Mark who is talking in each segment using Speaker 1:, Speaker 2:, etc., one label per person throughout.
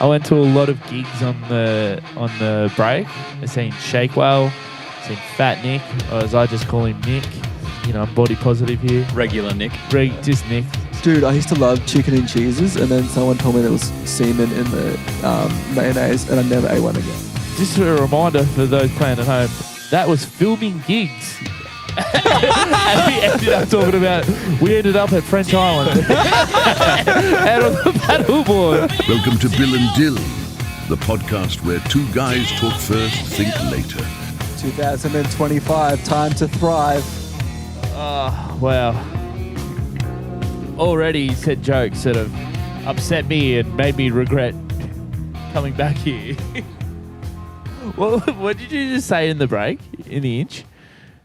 Speaker 1: I went to a lot of gigs on the break. I seen Shake Whale, seen Fat Nick, or as I just call him, Nick. You know, I'm body positive here.
Speaker 2: Regular Nick.
Speaker 1: Just Nick.
Speaker 3: Dude, I used to love chicken and cheeses, and then someone told me there was semen in the mayonnaise, and I never ate one again.
Speaker 1: Just a reminder for those playing at home, that was filming gigs. And we ended up talking about, we ended up at French Island out on the paddleboard.
Speaker 4: Welcome to Bill and Dill, the podcast where two guys talk first, think later.
Speaker 3: 2025, time to thrive.
Speaker 1: Oh, wow. Already said jokes that have upset me and made me regret coming back here. Well, what did you just say in the break, in the inch?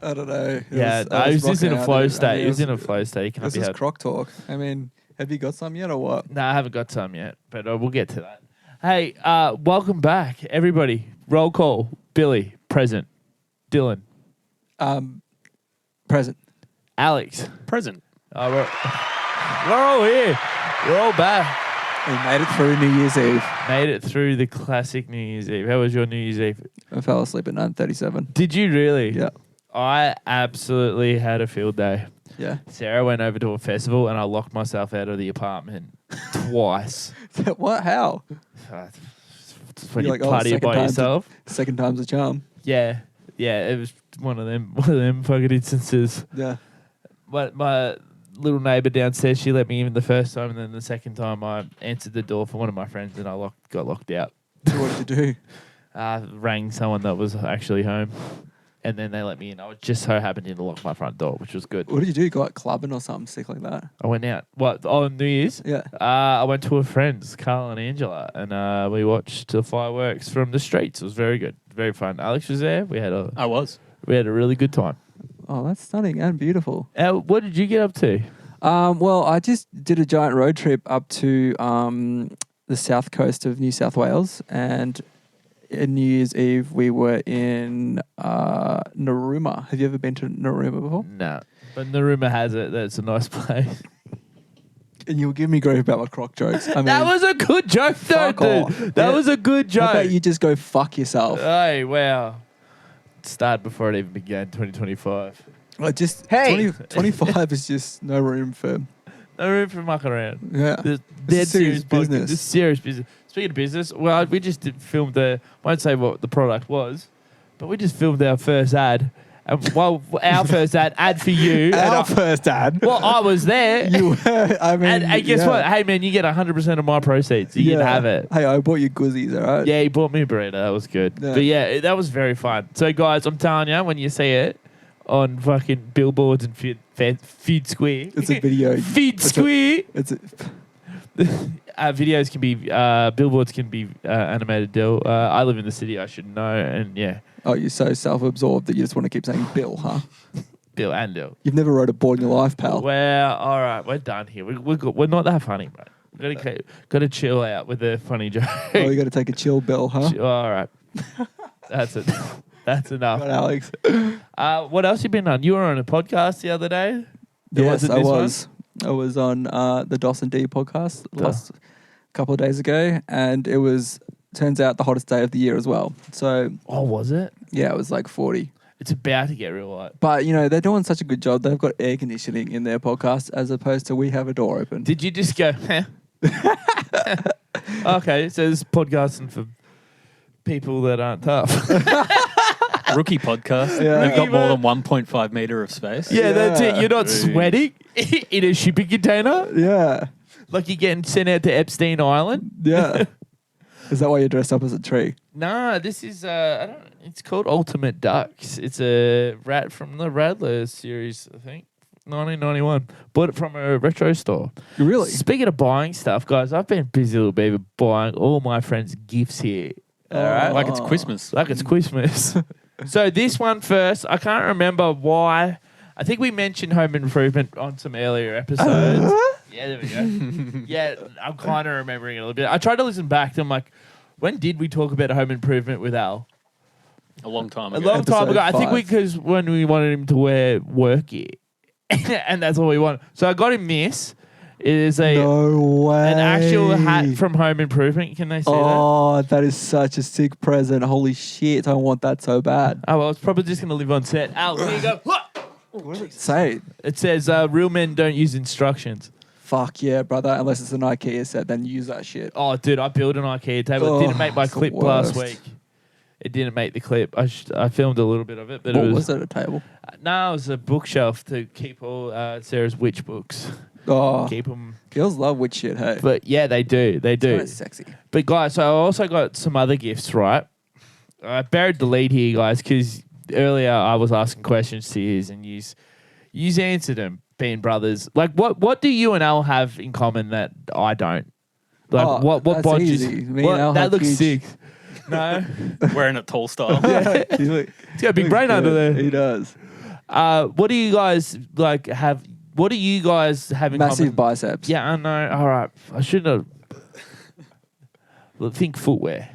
Speaker 3: I don't know.
Speaker 1: It was just in a flow state. It was in a flow state.
Speaker 3: This is croc talk. I mean, have you got some yet or what?
Speaker 1: No, I haven't got some yet, but we'll get to that. Hey, welcome back, everybody. Roll call. Billy, present. Dylan.
Speaker 3: Present.
Speaker 1: Alex.
Speaker 2: Present.
Speaker 1: Oh, we're all here. We're all back.
Speaker 3: We made it through New Year's Eve.
Speaker 1: Made it through the classic New Year's Eve. How was your New Year's Eve?
Speaker 3: I fell asleep at 9:37.
Speaker 1: Did you really?
Speaker 3: Yeah.
Speaker 1: I absolutely had a field day.
Speaker 3: Yeah.
Speaker 1: Sarah went over to a festival and I locked myself out of the apartment twice.
Speaker 3: What? How?
Speaker 1: When
Speaker 3: You're
Speaker 1: you
Speaker 3: like, oh,
Speaker 1: party
Speaker 3: second
Speaker 1: by
Speaker 3: time's
Speaker 1: yourself.
Speaker 3: Second time's a charm.
Speaker 1: Yeah. It was one of them fucking instances.
Speaker 3: Yeah.
Speaker 1: But my little neighbour downstairs, she let me in the first time, and then the second time I answered the door for one of my friends, and I got locked out.
Speaker 3: So what did you do?
Speaker 1: Rang someone that was actually home, and then they let me in. I just so happened to lock my front door, which was good.
Speaker 3: What did you do? Go out clubbing or something sick like that?
Speaker 1: I went out. What, on New Year's?
Speaker 3: Yeah.
Speaker 1: I went to a friend's, Carl and Angela, and we watched the fireworks from the streets. It was very good, very fun. Alex was there.
Speaker 2: I was.
Speaker 1: We had a really good time.
Speaker 3: Oh, that's stunning and beautiful.
Speaker 1: What did you get up to?
Speaker 3: Well, I just did a giant road trip up to the south coast of New South Wales, and in New Year's Eve we were in Narooma. Have you ever been to Narooma before?
Speaker 1: No, but the rumour has it that it's a nice place.
Speaker 3: And you'll give me grief about my croc jokes. I mean,
Speaker 1: That was a good joke, though, dude. That was a good joke.
Speaker 3: How about you just go fuck yourself?
Speaker 1: Hey, wow. Started before it even began, 2025.
Speaker 3: I just
Speaker 2: Hey!
Speaker 3: 25 is just no room for.
Speaker 1: No room for muck around.
Speaker 3: Yeah.
Speaker 1: Dead
Speaker 3: serious business.
Speaker 1: This is serious business. Speaking of business, well, we just filmed won't say what the product was, but we just filmed our first ad. Our first ad for you.
Speaker 3: Our first ad.
Speaker 1: Well, I was there.
Speaker 3: You were. I mean,
Speaker 1: and guess what? Hey, man, you get 100% of my proceeds. You can have it.
Speaker 3: Hey, I bought you goodies, all right?
Speaker 1: Yeah, he bought me a burrito. That was good.
Speaker 3: Yeah.
Speaker 1: But yeah, that was very fun. So, guys, I'm telling you, when you see it on fucking billboards and Feed Square.
Speaker 3: It's a video.
Speaker 1: Feed Square. Videos can be, billboards can be animated, Dill. I live in the city, I should know. And yeah.
Speaker 3: Oh, you're so self-absorbed that you just want to keep saying Bill, huh?
Speaker 1: Bill and Dill.
Speaker 3: You've never rode a board in your life, pal.
Speaker 1: Well, all right, we're done here. We're not that funny, bro. Got to chill out with the funny joke.
Speaker 3: Oh, you got to take a chill, Bill, huh?
Speaker 1: All right. That's it. That's enough.
Speaker 3: God, Alex.
Speaker 1: What else you been on? You were on a podcast the other day.
Speaker 3: Yes, I was. I was on the Dos and D podcast last couple of days ago, and it was, turns out, the hottest day of the year as well. So,
Speaker 1: oh, was it?
Speaker 3: Yeah, it was like 40.
Speaker 1: It's about to get real hot.
Speaker 3: But, you know, they're doing such a good job. They've got air conditioning in their podcast as opposed to we have a door open.
Speaker 1: Did you just go, Okay, so this is podcasting for people that aren't tough.
Speaker 2: Rookie podcast.
Speaker 3: Yeah.
Speaker 2: They've got more than 1.5 meter of space.
Speaker 1: Yeah, that's it. You're not sweating in a shipping container.
Speaker 3: Yeah.
Speaker 1: Like you're getting sent out to Epstein Island.
Speaker 3: Yeah. Is that why you're dressed up as a tree?
Speaker 1: Nah, this is it's called Ultimate Ducks. It's a rat from the Radler series, I think. 1991. Bought it from a retro store.
Speaker 3: Really?
Speaker 1: Speaking of buying stuff, guys, I've been busy a little bit buying all my friends' gifts here. All right?
Speaker 2: Like it's Christmas.
Speaker 1: Like it's Christmas. So this one first, I can't remember why. I think we mentioned home improvement on some earlier episodes. Yeah, there we go. Yeah, I'm kind of remembering it a little bit. I tried to listen back to them, like, when did we talk about home improvement with Al?
Speaker 2: A long time
Speaker 1: A
Speaker 2: ago.
Speaker 1: long time ago. I think
Speaker 3: 5.
Speaker 1: because when we wanted him to wear work gear. And that's all we wanted. So I got him this. It is
Speaker 3: No way.
Speaker 1: an actual hat from Home Improvement. Can they see that?
Speaker 3: Oh, that is such a sick present. Holy shit. I want that so bad.
Speaker 1: Oh, well, it's probably just going to live on set. Al, here you go.
Speaker 3: What does it say?
Speaker 1: It says, real men don't use instructions.
Speaker 3: Fuck yeah, brother. Unless it's an IKEA set, then use that shit.
Speaker 1: Oh, dude, I built an IKEA table. It didn't make my
Speaker 3: it's the
Speaker 1: clip last
Speaker 3: worst.
Speaker 1: week. It didn't make the clip. I filmed a little bit of it, but
Speaker 3: What
Speaker 1: it
Speaker 3: was it, a table?
Speaker 1: No, it was a bookshelf to keep all Sarah's witch books.
Speaker 3: Oh,
Speaker 1: Keep them.
Speaker 3: girls love witch shit, hey.
Speaker 1: But yeah, they do. They do.
Speaker 3: It's sexy.
Speaker 1: But guys, so I also got some other gifts, right? I buried the lead here, guys, because earlier I was asking questions to you and you answered them, being brothers. Like, what do you and Al have in common that I don't? Like, what
Speaker 3: that's
Speaker 1: bonds?
Speaker 3: easy. Me and Al
Speaker 1: That
Speaker 3: have
Speaker 1: looks
Speaker 3: huge-
Speaker 1: sick. No,
Speaker 2: Wearing it tall style.
Speaker 3: He's like,
Speaker 1: he's got a big brain under there.
Speaker 3: He does.
Speaker 1: What do you guys like have? What do you guys have in
Speaker 3: Massive
Speaker 1: common?
Speaker 3: biceps.
Speaker 1: Yeah, I know. All right, I should have. Think footwear.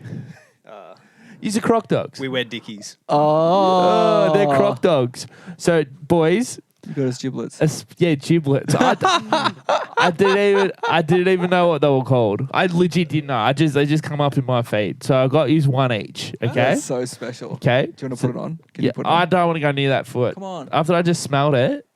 Speaker 1: Use the Croc dogs.
Speaker 2: We wear Dickies.
Speaker 3: Oh,
Speaker 1: They're Croc dogs. So, boys,
Speaker 3: You got us giblets.
Speaker 1: yeah, giblets. I didn't even know what they were called. I legit didn't know. They just come up in my feed. So I got use one each. Okay.
Speaker 3: That's so special.
Speaker 1: Okay.
Speaker 3: Do you want to put it on? Can
Speaker 1: Yeah,
Speaker 3: you put it on?
Speaker 1: I don't want to go near that foot.
Speaker 3: Come on.
Speaker 1: After I just smelled it,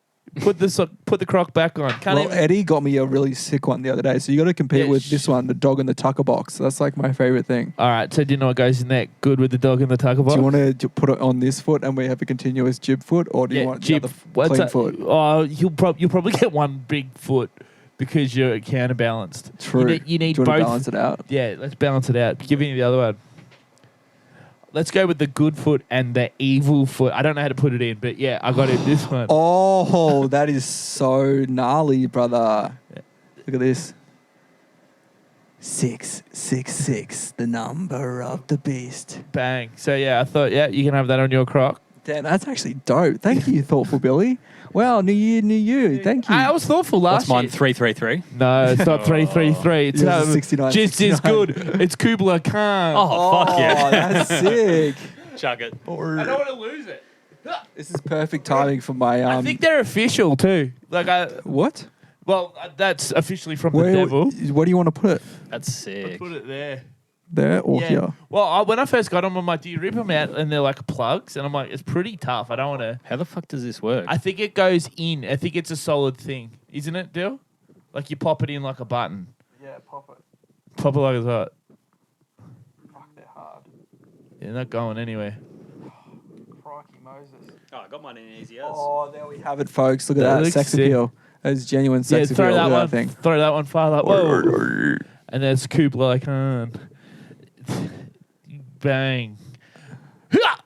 Speaker 1: put the Croc back on. Can't
Speaker 3: Well,
Speaker 1: even.
Speaker 3: Eddie got me a really sick one the other day, so you got to compete
Speaker 1: Yeah,
Speaker 3: with this one, the dog in the tucker box. That's like my favorite thing.
Speaker 1: All right. So do you know what goes in there? Good with the dog in the tucker box.
Speaker 3: Do you want to put it on this foot and we have a continuous jib foot, or do you want
Speaker 1: jib.
Speaker 3: the other
Speaker 1: What's
Speaker 3: clean
Speaker 1: that?
Speaker 3: foot?
Speaker 1: Oh, you'll probably get one big foot because you're counterbalanced.
Speaker 3: True.
Speaker 1: You need
Speaker 3: do you want
Speaker 1: both.
Speaker 3: to balance it out?
Speaker 1: Yeah, let's balance it out. Give me the other one. Let's go with the good foot and the evil foot. I don't know how to put it in, but yeah, I got it this one.
Speaker 3: Oh, that is so gnarly, brother. Look at this. 666, the number of the beast.
Speaker 1: Bang. So yeah, I thought, yeah, you can have that on your Croc.
Speaker 3: Damn, that's actually dope. Thank you, thoughtful Billy. Wow, new year, new you. Thank you.
Speaker 1: I was thoughtful last
Speaker 2: What's mine?
Speaker 1: year.
Speaker 2: 333.
Speaker 1: No, it's not 333. It's
Speaker 3: Yours is 69,
Speaker 1: just as
Speaker 3: 69.
Speaker 1: good. It's Kubla Khan.
Speaker 2: Oh, fuck yeah.
Speaker 3: that's sick.
Speaker 2: Chuck it.
Speaker 1: I don't want to lose it.
Speaker 3: This is perfect timing for my
Speaker 1: I think they're official too.
Speaker 3: what?
Speaker 1: That's officially from
Speaker 3: Where,
Speaker 1: the devil.
Speaker 3: What do you want to put it?
Speaker 2: That's sick.
Speaker 1: Put it there.
Speaker 3: There or
Speaker 1: Yeah.
Speaker 3: here?
Speaker 1: Well, when I first got them, I'm like, do you rip them out? And they're like plugs. And I'm like, it's pretty tough. I don't want to.
Speaker 2: How the fuck does this work?
Speaker 1: I think it goes in. I think it's a solid thing. Isn't it, Dill? Like you pop it in like a button.
Speaker 3: Yeah, pop it.
Speaker 1: Pop it like that.
Speaker 3: Fuck, they're hard.
Speaker 1: You're not going anywhere.
Speaker 3: Crikey Moses.
Speaker 2: Oh, I got mine in easy as.
Speaker 3: Oh, there we have it, folks. Look at
Speaker 1: That
Speaker 3: that
Speaker 1: looks
Speaker 3: sex
Speaker 1: sick.
Speaker 3: appeal. That is genuine sex appeal.
Speaker 1: throw that
Speaker 3: Look at
Speaker 1: one.
Speaker 3: thing.
Speaker 1: Throw that one far up. Whoa. And there's Kubla Khan. Bang.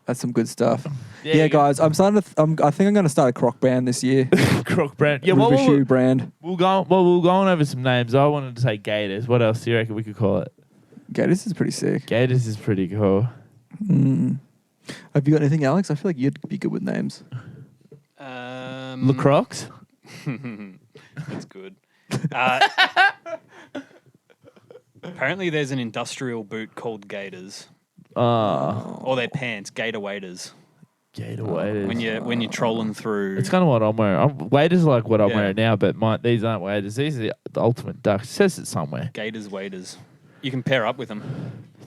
Speaker 3: That's some good stuff. Yeah, guys, I'm starting to. I think I'm going to start a Croc brand this year.
Speaker 1: Croc brand. Yeah,
Speaker 3: River
Speaker 1: well,
Speaker 3: shoe brand.
Speaker 1: we'll go on over some names. I wanted to say Gators. What else do you reckon we could call it?
Speaker 3: Okay, this is pretty sick.
Speaker 1: Gators is pretty cool.
Speaker 3: Have you got anything, Alex? I feel like you'd be good with names.
Speaker 1: LaCroix?
Speaker 2: That's good. Apparently, there's an industrial boot called Gators, or their pants, Gator waders.
Speaker 1: Gator waders.
Speaker 2: When you're trolling through.
Speaker 1: It's kind of what I'm wearing. Waders are like what I'm
Speaker 2: Yeah.
Speaker 1: wearing now, but these aren't waders. These are the ultimate ducks. It says it somewhere.
Speaker 2: Gators waders. You can pair up with them.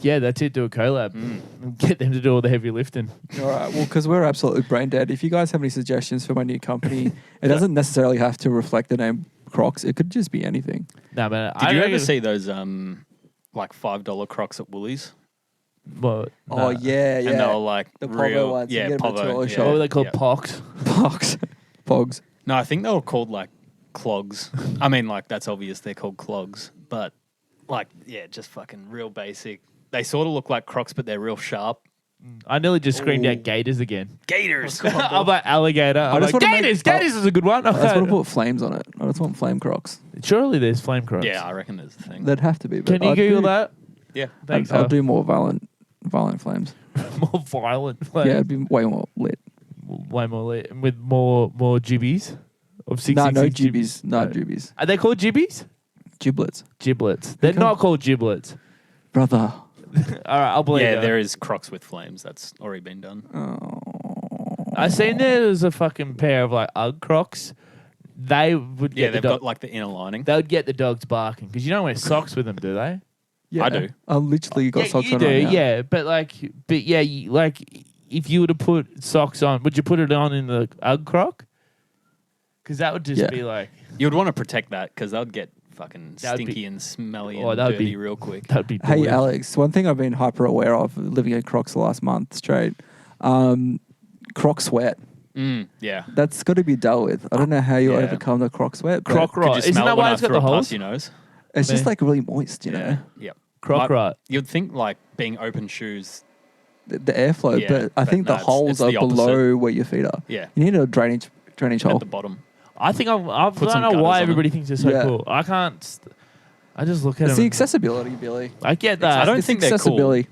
Speaker 1: Yeah, that's it. Do a collab. And get them to do all the heavy lifting.
Speaker 3: All right. Well, because we're absolutely brain dead. If you guys have any suggestions for my new company, it doesn't necessarily have to reflect the name Crocs. It could just be anything.
Speaker 1: No, man.
Speaker 2: Did you ever see those like $5 Crocs at Woolies?
Speaker 1: What?
Speaker 3: Oh, yeah, yeah.
Speaker 2: And they were like
Speaker 3: The Pogo
Speaker 2: real,
Speaker 3: ones. You
Speaker 2: yeah,
Speaker 3: get them at the
Speaker 2: Pogo.
Speaker 3: toy
Speaker 2: Yeah.
Speaker 3: shop.
Speaker 1: What were they called?
Speaker 2: Yeah.
Speaker 1: Pox?
Speaker 3: Pogs. Pogs.
Speaker 2: No, I think they were called like clogs. I mean, like that's obvious they're called clogs, but like yeah, just fucking real basic. They sort of look like Crocs, but they're real sharp.
Speaker 1: I nearly just screamed
Speaker 3: Ooh.
Speaker 1: out Gators again.
Speaker 2: Gators.
Speaker 1: I'm like alligator. I'm
Speaker 3: just
Speaker 1: like,
Speaker 3: wanna make-
Speaker 1: Gators! Gators is a good one.
Speaker 3: I just want to put flames on it. I just want flame Crocs.
Speaker 1: Surely there's flame crocs.
Speaker 2: Yeah, I reckon there's a thing.
Speaker 3: They'd have to be. But
Speaker 1: Can you
Speaker 3: I'd
Speaker 1: Google
Speaker 3: do-
Speaker 1: that?
Speaker 2: Yeah.
Speaker 1: Thanks,
Speaker 3: I'll
Speaker 1: Al.
Speaker 3: do more violent flames.
Speaker 1: More violent.
Speaker 3: Yeah, it'd be way more lit.
Speaker 1: Way more lit. And with more jibbies? Of 666
Speaker 3: No jibbies. No jibbies.
Speaker 1: Are they called jibbies?
Speaker 3: Giblets.
Speaker 1: Giblets. They're
Speaker 3: Okay.
Speaker 1: not called giblets.
Speaker 3: Brother.
Speaker 1: All right, I'll believe
Speaker 2: Yeah,
Speaker 1: you.
Speaker 2: there is Crocs with flames. That's already been done.
Speaker 3: Oh.
Speaker 1: I seen there's a fucking pair of like Ugg Crocs. they would
Speaker 2: Yeah,
Speaker 1: get the
Speaker 2: they've
Speaker 1: dog.
Speaker 2: got like the inner lining.
Speaker 1: They would get the dogs barking because you don't wear socks with them, do they?
Speaker 3: Yeah,
Speaker 2: I do.
Speaker 3: I'm literally got
Speaker 1: yeah,
Speaker 3: socks
Speaker 1: you
Speaker 3: on
Speaker 1: do.
Speaker 3: right now.
Speaker 1: Yeah, but yeah, like if you were to put socks on, would you put it on in the Ugg croc? Because that would just
Speaker 3: Yeah.
Speaker 1: be like
Speaker 2: You would want to protect that because they'd get fucking
Speaker 1: That would be-
Speaker 2: stinky and smelly
Speaker 1: Oh,
Speaker 2: and
Speaker 1: that would
Speaker 2: dirty
Speaker 1: be-
Speaker 2: real quick.
Speaker 1: that'd be.
Speaker 3: Hey,
Speaker 1: delicious.
Speaker 3: Alex, one thing I've been hyper aware of living in Crocs the last month straight, Croc sweat.
Speaker 2: Yeah.
Speaker 3: That's got to be dealt with. I don't know how you
Speaker 2: Yeah.
Speaker 3: overcome the Croc sweat, but
Speaker 1: Croc
Speaker 2: Could
Speaker 1: rot.
Speaker 2: you
Speaker 1: Isn't
Speaker 2: smell
Speaker 1: that
Speaker 2: it when
Speaker 1: why
Speaker 2: I
Speaker 1: it's got
Speaker 2: threw
Speaker 1: the
Speaker 2: it past
Speaker 1: holes?
Speaker 2: your nose?
Speaker 3: it's just
Speaker 1: Man.
Speaker 3: like really moist, you know,
Speaker 2: Yep.
Speaker 1: Croc rot.
Speaker 2: You'd think like being open shoes.
Speaker 3: the airflow.
Speaker 2: Yeah,
Speaker 3: but I
Speaker 2: but
Speaker 3: think
Speaker 2: no,
Speaker 3: the
Speaker 2: it's
Speaker 3: holes are
Speaker 2: the opposite.
Speaker 3: below where your feet are.
Speaker 2: Yeah.
Speaker 3: You need a drainage
Speaker 2: At
Speaker 3: hole.
Speaker 2: the bottom.
Speaker 1: I think I
Speaker 2: Put
Speaker 1: don't
Speaker 2: some
Speaker 1: know
Speaker 2: gutters
Speaker 1: why
Speaker 2: on
Speaker 1: everybody thinks they're so
Speaker 3: Yeah.
Speaker 1: cool. I can't. I just look at
Speaker 3: It's
Speaker 1: them.
Speaker 3: the
Speaker 1: and-
Speaker 3: accessibility, Billy.
Speaker 1: I get that.
Speaker 2: I don't
Speaker 3: It's
Speaker 2: think they're cool.
Speaker 3: accessibility.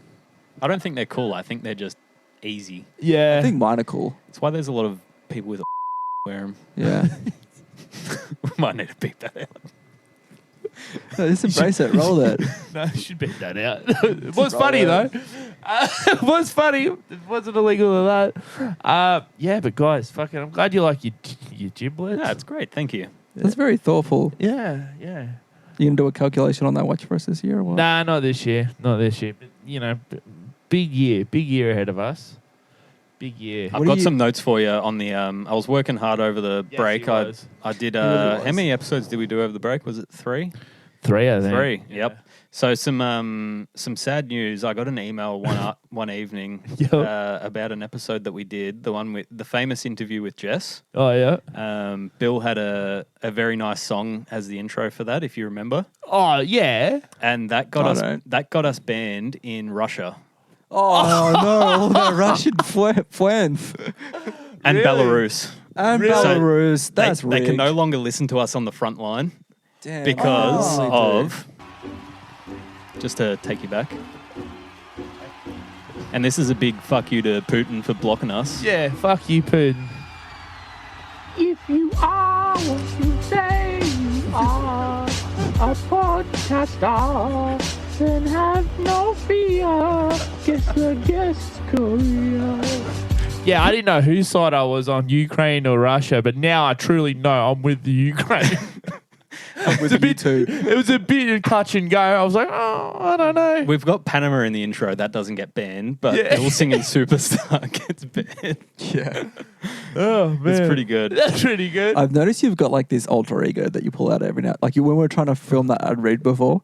Speaker 2: I don't think they're cool. I think they're just easy.
Speaker 1: Yeah.
Speaker 3: I think mine are cool.
Speaker 2: That's why there's a lot of people with wear them.
Speaker 3: Yeah.
Speaker 2: We might need to beep that out.
Speaker 3: No, just embrace it. Roll it.
Speaker 1: No, I should beat that out. It was funny though. It was funny. It wasn't illegal at that. Yeah, but guys, fucking, I'm glad you like your giblets.
Speaker 2: Yeah, it's great. Thank you.
Speaker 3: That's very thoughtful.
Speaker 1: Yeah.
Speaker 3: You can do a calculation on that watch for us this year or what?
Speaker 1: Nah, not this year. Not this year. But you know, big year ahead of us. Big year.
Speaker 2: I've
Speaker 3: do
Speaker 2: got
Speaker 3: you-
Speaker 2: some notes for you on the. I was working hard over the
Speaker 1: Yes,
Speaker 2: break.
Speaker 1: he was.
Speaker 2: I did.
Speaker 3: really
Speaker 2: How
Speaker 3: was.
Speaker 2: many episodes did we do over the break? Was it 3?
Speaker 1: 3, I think.
Speaker 2: 3.
Speaker 1: Yeah.
Speaker 2: Yep. So some sad news. I got an email one evening
Speaker 1: Yep.
Speaker 2: about an episode that we did, the one with the famous interview with Jess.
Speaker 1: Oh yeah.
Speaker 2: Bill had a very nice song as the intro for that, if you remember,
Speaker 1: Oh yeah.
Speaker 2: and that
Speaker 3: I
Speaker 2: got us banned in Russia
Speaker 3: Oh, no. All the Russian friends.
Speaker 2: and
Speaker 1: Really?
Speaker 2: Belarus.
Speaker 3: And
Speaker 1: Really?
Speaker 3: Belarus.
Speaker 2: They,
Speaker 3: That's
Speaker 2: they can
Speaker 3: rigged.
Speaker 2: no longer listen to us on the front line
Speaker 3: Damn.
Speaker 2: because
Speaker 3: Oh,
Speaker 2: of. Just to take you back. And this is a big fuck you to Putin for blocking us.
Speaker 1: Yeah. Fuck you, Putin.
Speaker 5: If you are what you say you are, a podcaster, then have no fear. Guess the guest Korea.
Speaker 1: Yeah, I didn't know whose side I was on, Ukraine or Russia, but now I truly know I'm with the Ukraine.
Speaker 3: with
Speaker 1: a
Speaker 3: you
Speaker 1: bit
Speaker 3: too.
Speaker 1: It was a bit touch and go. I was like, oh, I don't know.
Speaker 2: We've got Panama in the intro. That doesn't get banned, but
Speaker 1: Yeah.
Speaker 2: Bill singing Superstar gets banned.
Speaker 3: Yeah.
Speaker 1: Oh man,
Speaker 2: It's pretty good.
Speaker 1: That's pretty good.
Speaker 3: I've noticed you've got like this alter ego that you pull out every now. Like when we were trying to film that ad read before,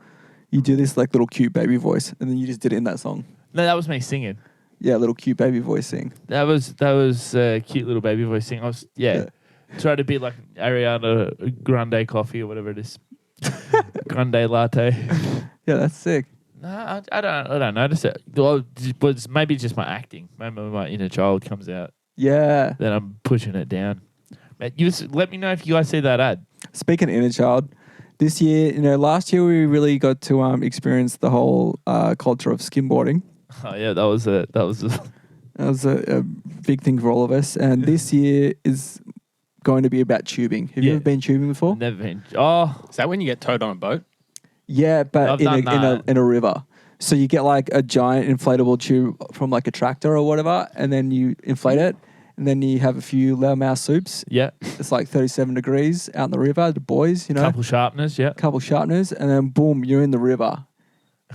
Speaker 3: you do this like little cute baby voice, and then you just did it in that song.
Speaker 1: No, that was me singing.
Speaker 3: Yeah, little cute baby voice sing.
Speaker 1: That was cute little baby voice singing. I was try to be like Ariana Grande coffee or whatever it is. Grande latte.
Speaker 3: Yeah, that's sick.
Speaker 1: No, I don't notice it. Well, maybe it's just my acting. Maybe my inner child comes out.
Speaker 3: Yeah.
Speaker 1: Then I'm pushing it down. Man, let me know if you guys see that ad.
Speaker 3: Speaking of inner child, this year, last year we really got to experience the whole culture of skimboarding.
Speaker 1: Oh yeah, that was a
Speaker 3: That was a big thing for all of us. And this year is going to be about tubing. Have you
Speaker 1: Yeah.
Speaker 3: ever been tubing before?
Speaker 1: never been. Oh,
Speaker 2: Is that when you get towed on a boat?
Speaker 3: Yeah, but
Speaker 1: I've
Speaker 3: in
Speaker 1: done that.
Speaker 3: a river. So you get like a giant inflatable tube from like a tractor or whatever, and then you inflate it, and then you have a few loudmouth soups.
Speaker 1: yeah.
Speaker 3: It's like 37 degrees out in the river. The boys,
Speaker 1: Couple sharpeners, yeah.
Speaker 3: couple sharpeners, and then boom, you're in the river.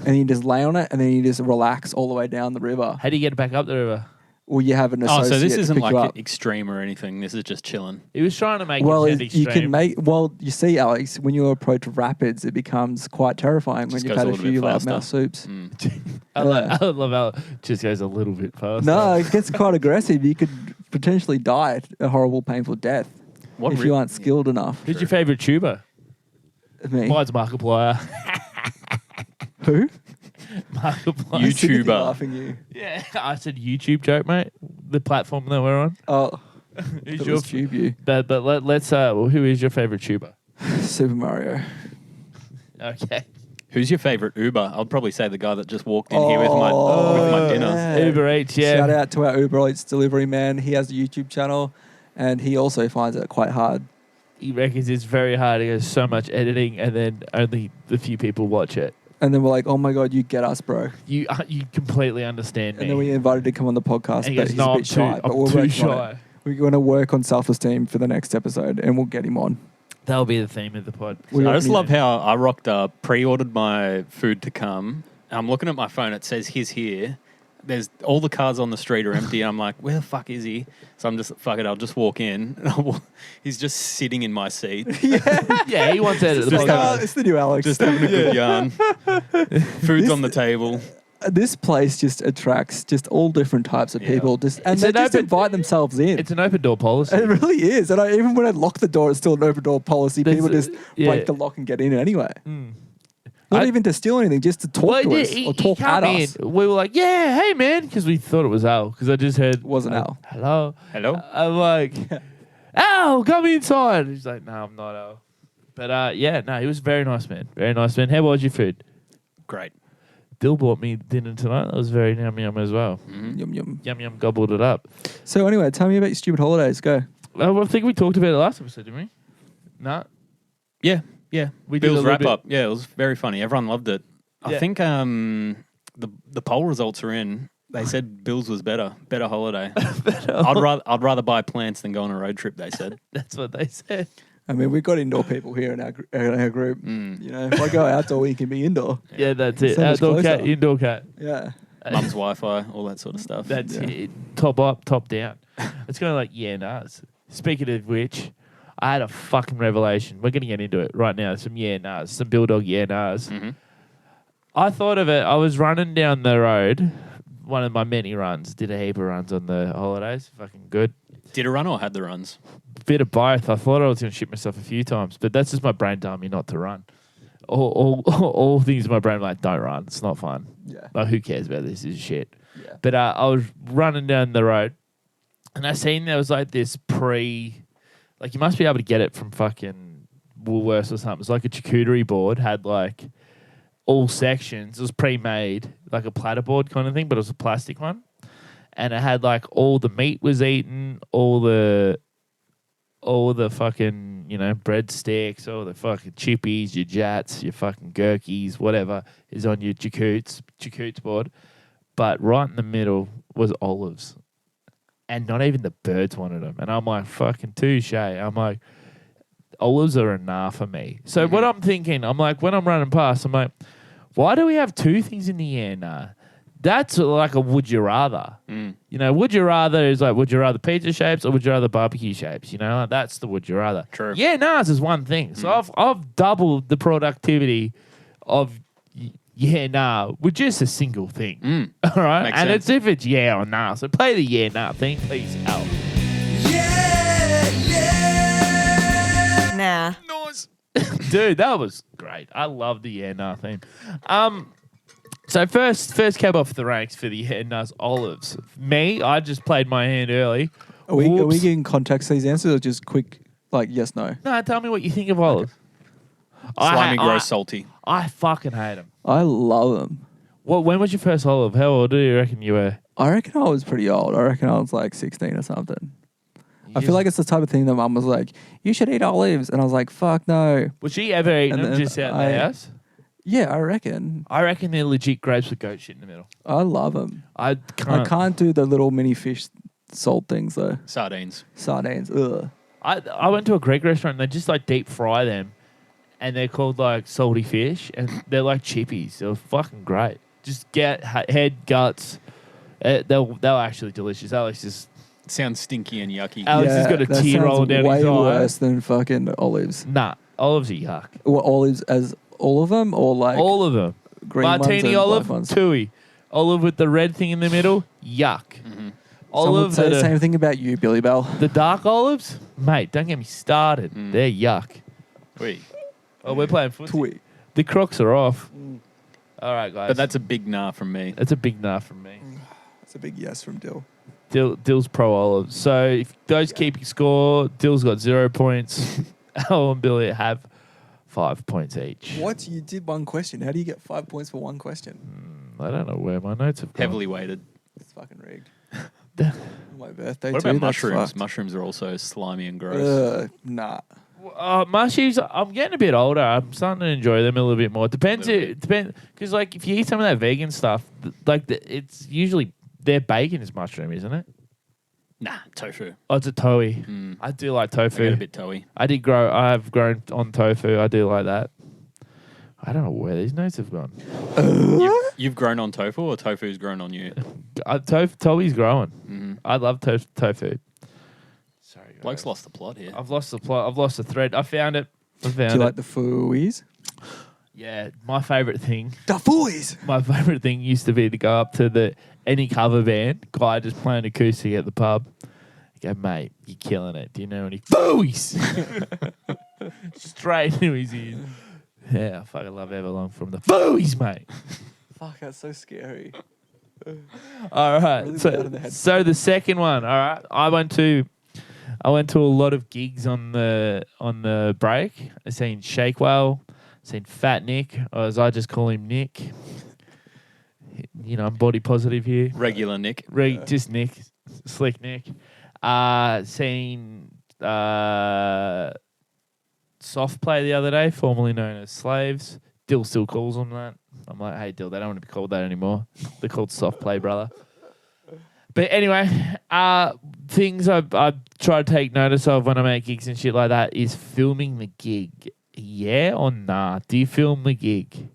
Speaker 3: And you just lay on it, and then you just relax all the way down the river.
Speaker 1: How do you get back up the river?
Speaker 3: Or you have an
Speaker 2: Oh,
Speaker 3: associate
Speaker 2: so this
Speaker 3: to
Speaker 2: isn't
Speaker 3: pick you
Speaker 2: like
Speaker 3: up.
Speaker 2: extreme or anything. This is just chilling.
Speaker 1: He was trying to make
Speaker 3: Well,
Speaker 1: it sound
Speaker 3: you
Speaker 1: extreme.
Speaker 3: can make. Well, you see, Alex, when you approach rapids, it becomes quite terrifying when
Speaker 2: Just
Speaker 3: you've
Speaker 2: goes
Speaker 3: had
Speaker 2: a
Speaker 3: a
Speaker 2: little bit
Speaker 3: few
Speaker 2: faster.
Speaker 3: loudmouth soups.
Speaker 1: I love how it just goes a little bit faster.
Speaker 3: No, it gets quite aggressive. You could potentially die a horrible, painful death if you aren't skilled enough.
Speaker 1: Who's your favourite tuber?
Speaker 3: Me.
Speaker 1: Mine's Markiplier.
Speaker 3: Who?
Speaker 1: Markiplier.
Speaker 2: You-
Speaker 3: I'm sick of
Speaker 2: YouTuber.
Speaker 3: laughing you.
Speaker 1: Yeah, I said YouTube joke, mate. The platform that we're on.
Speaker 3: Oh,
Speaker 1: Who's
Speaker 3: it
Speaker 1: your
Speaker 3: was tube you.
Speaker 1: but let's who is your favourite tuber?
Speaker 3: Super Mario.
Speaker 1: Okay.
Speaker 2: Who's your favourite Uber? I'd probably say the guy that just walked in here with my dinner.
Speaker 3: yeah.
Speaker 1: Uber Eats, yeah.
Speaker 3: Shout out to our Uber Eats delivery man. He has a YouTube channel, and he also finds it quite hard.
Speaker 1: He reckons it's very hard. He has so much editing, and then only the few people watch it.
Speaker 3: And then we're like, "Oh my god, you get us, bro!"
Speaker 1: You completely understand me.
Speaker 3: And then we invited to come on the podcast,
Speaker 1: And he
Speaker 3: but
Speaker 1: goes,
Speaker 3: he's a bit shy. But
Speaker 1: I'm
Speaker 3: we're
Speaker 1: too
Speaker 3: working on it.
Speaker 1: shy.
Speaker 3: We're going to work on self-esteem for the next episode, and we'll get him on.
Speaker 1: That'll be the theme of the pod.
Speaker 3: We
Speaker 2: I just
Speaker 3: reckon-
Speaker 2: love how I rocked up, pre-ordered my food to come. I'm looking at my phone. It says he's here. There's all the cars on the street are empty. And I'm like, where the fuck is he? So I'm just, fuck it, I'll just walk in. He's just sitting in my seat.
Speaker 1: Yeah, he wants out of the
Speaker 2: Just
Speaker 1: podcast.
Speaker 3: It's the new Alex.
Speaker 2: Just having a good yarn. Food's on the table.
Speaker 3: This place just attracts just all different types of
Speaker 2: Yeah.
Speaker 3: people. Just and
Speaker 1: It's
Speaker 3: they
Speaker 1: an
Speaker 3: just
Speaker 1: open-
Speaker 3: invite themselves in.
Speaker 1: It's an open door policy.
Speaker 3: It really is. And even when I lock the door, it's still an open door policy.
Speaker 1: There's
Speaker 3: People
Speaker 1: a-
Speaker 3: just
Speaker 1: yeah.
Speaker 3: break the lock and get in anyway.
Speaker 1: Mm.
Speaker 3: Not
Speaker 1: I-
Speaker 3: even to steal anything, just to talk to us or talk at
Speaker 1: come
Speaker 3: us.
Speaker 1: in. We were like, yeah, hey, man, because we thought it was Al, because I just heard.
Speaker 3: Wasn't Al.
Speaker 1: Hello.
Speaker 2: Hello?
Speaker 1: I'm like, Al, come inside. He's like, no, I'm not Al. But yeah, no, he was a very nice man. Very nice man. How was your food?
Speaker 2: Great.
Speaker 1: Dill bought me dinner tonight. That was very yum yum as well.
Speaker 3: Yum yum.
Speaker 1: Yum yum gobbled it up.
Speaker 3: So anyway, tell me about your stupid holidays. Go.
Speaker 1: Well, I think we talked about it last episode, didn't we? No.
Speaker 2: Yeah.
Speaker 1: We did a
Speaker 2: Bill's
Speaker 1: little
Speaker 2: wrap
Speaker 1: bit.
Speaker 2: up. Yeah, it was very funny. Everyone loved it.
Speaker 1: Yeah.
Speaker 2: I think the poll results are in. They said Bill's was better holiday. I'd rather buy plants than go on a road trip. They said.
Speaker 1: That's what they said.
Speaker 3: I mean, we've got indoor people here in our group. You know, if I go outdoor, we can be indoor.
Speaker 1: Yeah, that's it.
Speaker 3: So much
Speaker 1: Outdoor cat,
Speaker 3: closer.
Speaker 1: indoor cat.
Speaker 3: Yeah.
Speaker 2: Mum's Wi-Fi, all that sort of stuff.
Speaker 1: That's
Speaker 3: Yeah.
Speaker 1: it. Top up, top down. It's kind of like, yeah, nahs. Speaking of which, I had a fucking revelation. We're going to get into it right now. Some yeah, nahs. Some Bulldog yeah, nahs.
Speaker 2: Mhm.
Speaker 1: I thought of it. I was running down the road. One of my many runs. Did a heap of runs on the holidays. Fucking good.
Speaker 2: Did a run or had the runs?
Speaker 1: Bit of both. I thought I was going to shit myself a few times, but that's just my brain telling me not to run. All things in my brain are like, don't run. It's not fun.
Speaker 3: Yeah.
Speaker 1: Like, who cares about this? This is shit.
Speaker 3: Yeah.
Speaker 1: But I was running down the road, and I seen there was like this like you must be able to get it from fucking Woolworths or something. It's like a charcuterie board, had like all sections. It was pre-made, like a platter board kind of thing, but it was a plastic one. And it had like all the meat was eaten, all the fucking, you know, breadsticks, all the fucking chippies, your jats, your fucking gherkis, whatever is on your charcutes board. But right in the middle was olives. And not even the birds wanted them. And I'm like, fucking touche. I'm like, olives are enough for me. So what I'm thinking, I'm like, when I'm running past, I'm like, why do we have two things in the air now? That's like a would you rather. You know, would you rather is like, would you rather pizza shapes or would you rather barbecue shapes? You know, like, that's the would you rather.
Speaker 2: True.
Speaker 1: Yeah, nahs is one thing. So I've doubled the productivity of yeah, nah with just a single thing. All right.
Speaker 2: Makes
Speaker 1: and
Speaker 2: sense.
Speaker 1: it's if it's yeah or nah. So play the yeah, nah thing, please, Al.
Speaker 6: Nah.
Speaker 1: Dude, that was great. I love the yeah, nah theme. So first cab off the ranks for the yeah, nahs, olives. Me, I just played my hand early.
Speaker 3: Are we
Speaker 1: Whoops.
Speaker 3: getting context to these answers or just quick, like, yes, no?
Speaker 1: No, tell me what you think of olives.
Speaker 2: Slimy, gross, salty.
Speaker 1: I fucking hate them.
Speaker 3: I love them.
Speaker 1: When was your first olive? How old do you reckon you were?
Speaker 3: I reckon I was pretty old. I reckon I was like 16 or something. I feel like it's the type of thing that mum was like, you should eat olives. And I was like, fuck no.
Speaker 1: Was she ever eating
Speaker 3: And
Speaker 1: them
Speaker 3: then
Speaker 1: just out in the house?
Speaker 3: Yeah, I reckon.
Speaker 1: I reckon they're legit grapes with goat shit in the middle.
Speaker 3: I love them.
Speaker 1: I
Speaker 3: I can't do the little mini fish salt things though.
Speaker 2: Sardines.
Speaker 3: Sardines. Ugh.
Speaker 1: I went to a Greek restaurant and they just like deep fry them, and they're called like salty fish, and they're like chippies. They're fucking great. Just get head, guts. They're actually delicious. Alex just
Speaker 2: Sounds stinky and yucky.
Speaker 1: Alex has got a
Speaker 3: that
Speaker 1: tear
Speaker 3: sounds
Speaker 1: rolling down
Speaker 3: way
Speaker 1: his eye.
Speaker 3: worse than fucking olives.
Speaker 1: Nah, olives are yuck.
Speaker 3: Or olives as all of them or like
Speaker 1: All of them.
Speaker 3: green ones
Speaker 1: Martini
Speaker 3: and
Speaker 1: olive,
Speaker 3: black ones?
Speaker 1: tooey. Olive with the red thing in the middle, yuck.
Speaker 3: Someone
Speaker 1: Olive
Speaker 3: say the
Speaker 1: that are-
Speaker 3: same thing about you, Billy Bell.
Speaker 1: the dark olives, mate, don't get me started. They're yuck.
Speaker 2: Wait.
Speaker 1: Oh, we're playing footsie.
Speaker 3: Tweet.
Speaker 1: The Crocs are off. All right, guys.
Speaker 2: But that's a big nah from me.
Speaker 1: That's a big nah from me.
Speaker 3: That's a big yes from Dill.
Speaker 1: Dill's pro olives. So if those keeping score, Dill's got 0 points. Al and Billy have 5 points each.
Speaker 3: What? You did one question. How do you get 5 points for one question?
Speaker 1: I don't know where my notes have gone.
Speaker 2: Heavily weighted.
Speaker 3: It's fucking rigged. My birthday
Speaker 2: What
Speaker 3: too.
Speaker 2: about
Speaker 3: That's
Speaker 2: mushrooms?
Speaker 3: fucked.
Speaker 2: Mushrooms are also slimy and gross.
Speaker 3: Nah.
Speaker 1: Mushies, I'm getting a bit older. I'm starting to enjoy them a little bit more. Depends. Because like if you eat some of that vegan stuff, it's usually their bacon is mushroom, isn't it?
Speaker 2: Nah, tofu.
Speaker 1: Oh, it's a toey.
Speaker 2: Mm.
Speaker 1: I do like
Speaker 2: I
Speaker 1: tofu.
Speaker 2: get a bit toey.
Speaker 1: I've grown on tofu. I do like that. I don't know where these notes have gone.
Speaker 2: You've grown on tofu, or tofu's grown on you?
Speaker 1: Toey's growing.
Speaker 2: Mm-hmm.
Speaker 1: I love tofu. Sorry, guys.
Speaker 2: Bloke's lost the plot here.
Speaker 1: I've lost the plot. I've lost the thread. I found it.
Speaker 3: Do you like the fooies?
Speaker 1: Yeah, my favourite thing.
Speaker 3: The fooies.
Speaker 1: My favourite thing used to be to go up to any cover band, guy just playing acoustic at the pub. I go, mate, you're killing it. Do you know any fooies? Straight into his ears. Yeah, I fucking love Everlong from the fooies, mate.
Speaker 3: Fuck, that's so scary.
Speaker 1: All right.
Speaker 3: Really loud in the headphones.
Speaker 1: So the second one, all right. I went to a lot of gigs on the break. I seen Shake Whale, seen Fat Nick, or as I just call him, Nick. You know, I'm body positive here.
Speaker 2: Regular Nick.
Speaker 1: Just Nick, Slick Nick. Seen Soft Play the other day, formerly known as Slaves. Dill still calls them that. I'm like, hey, Dill, they don't want to be called that anymore. They're called Soft Play, brother. But anyway, things I try to take notice of when I'm at gigs and shit like that is filming the gig. Yeah or nah? Do you film the gig?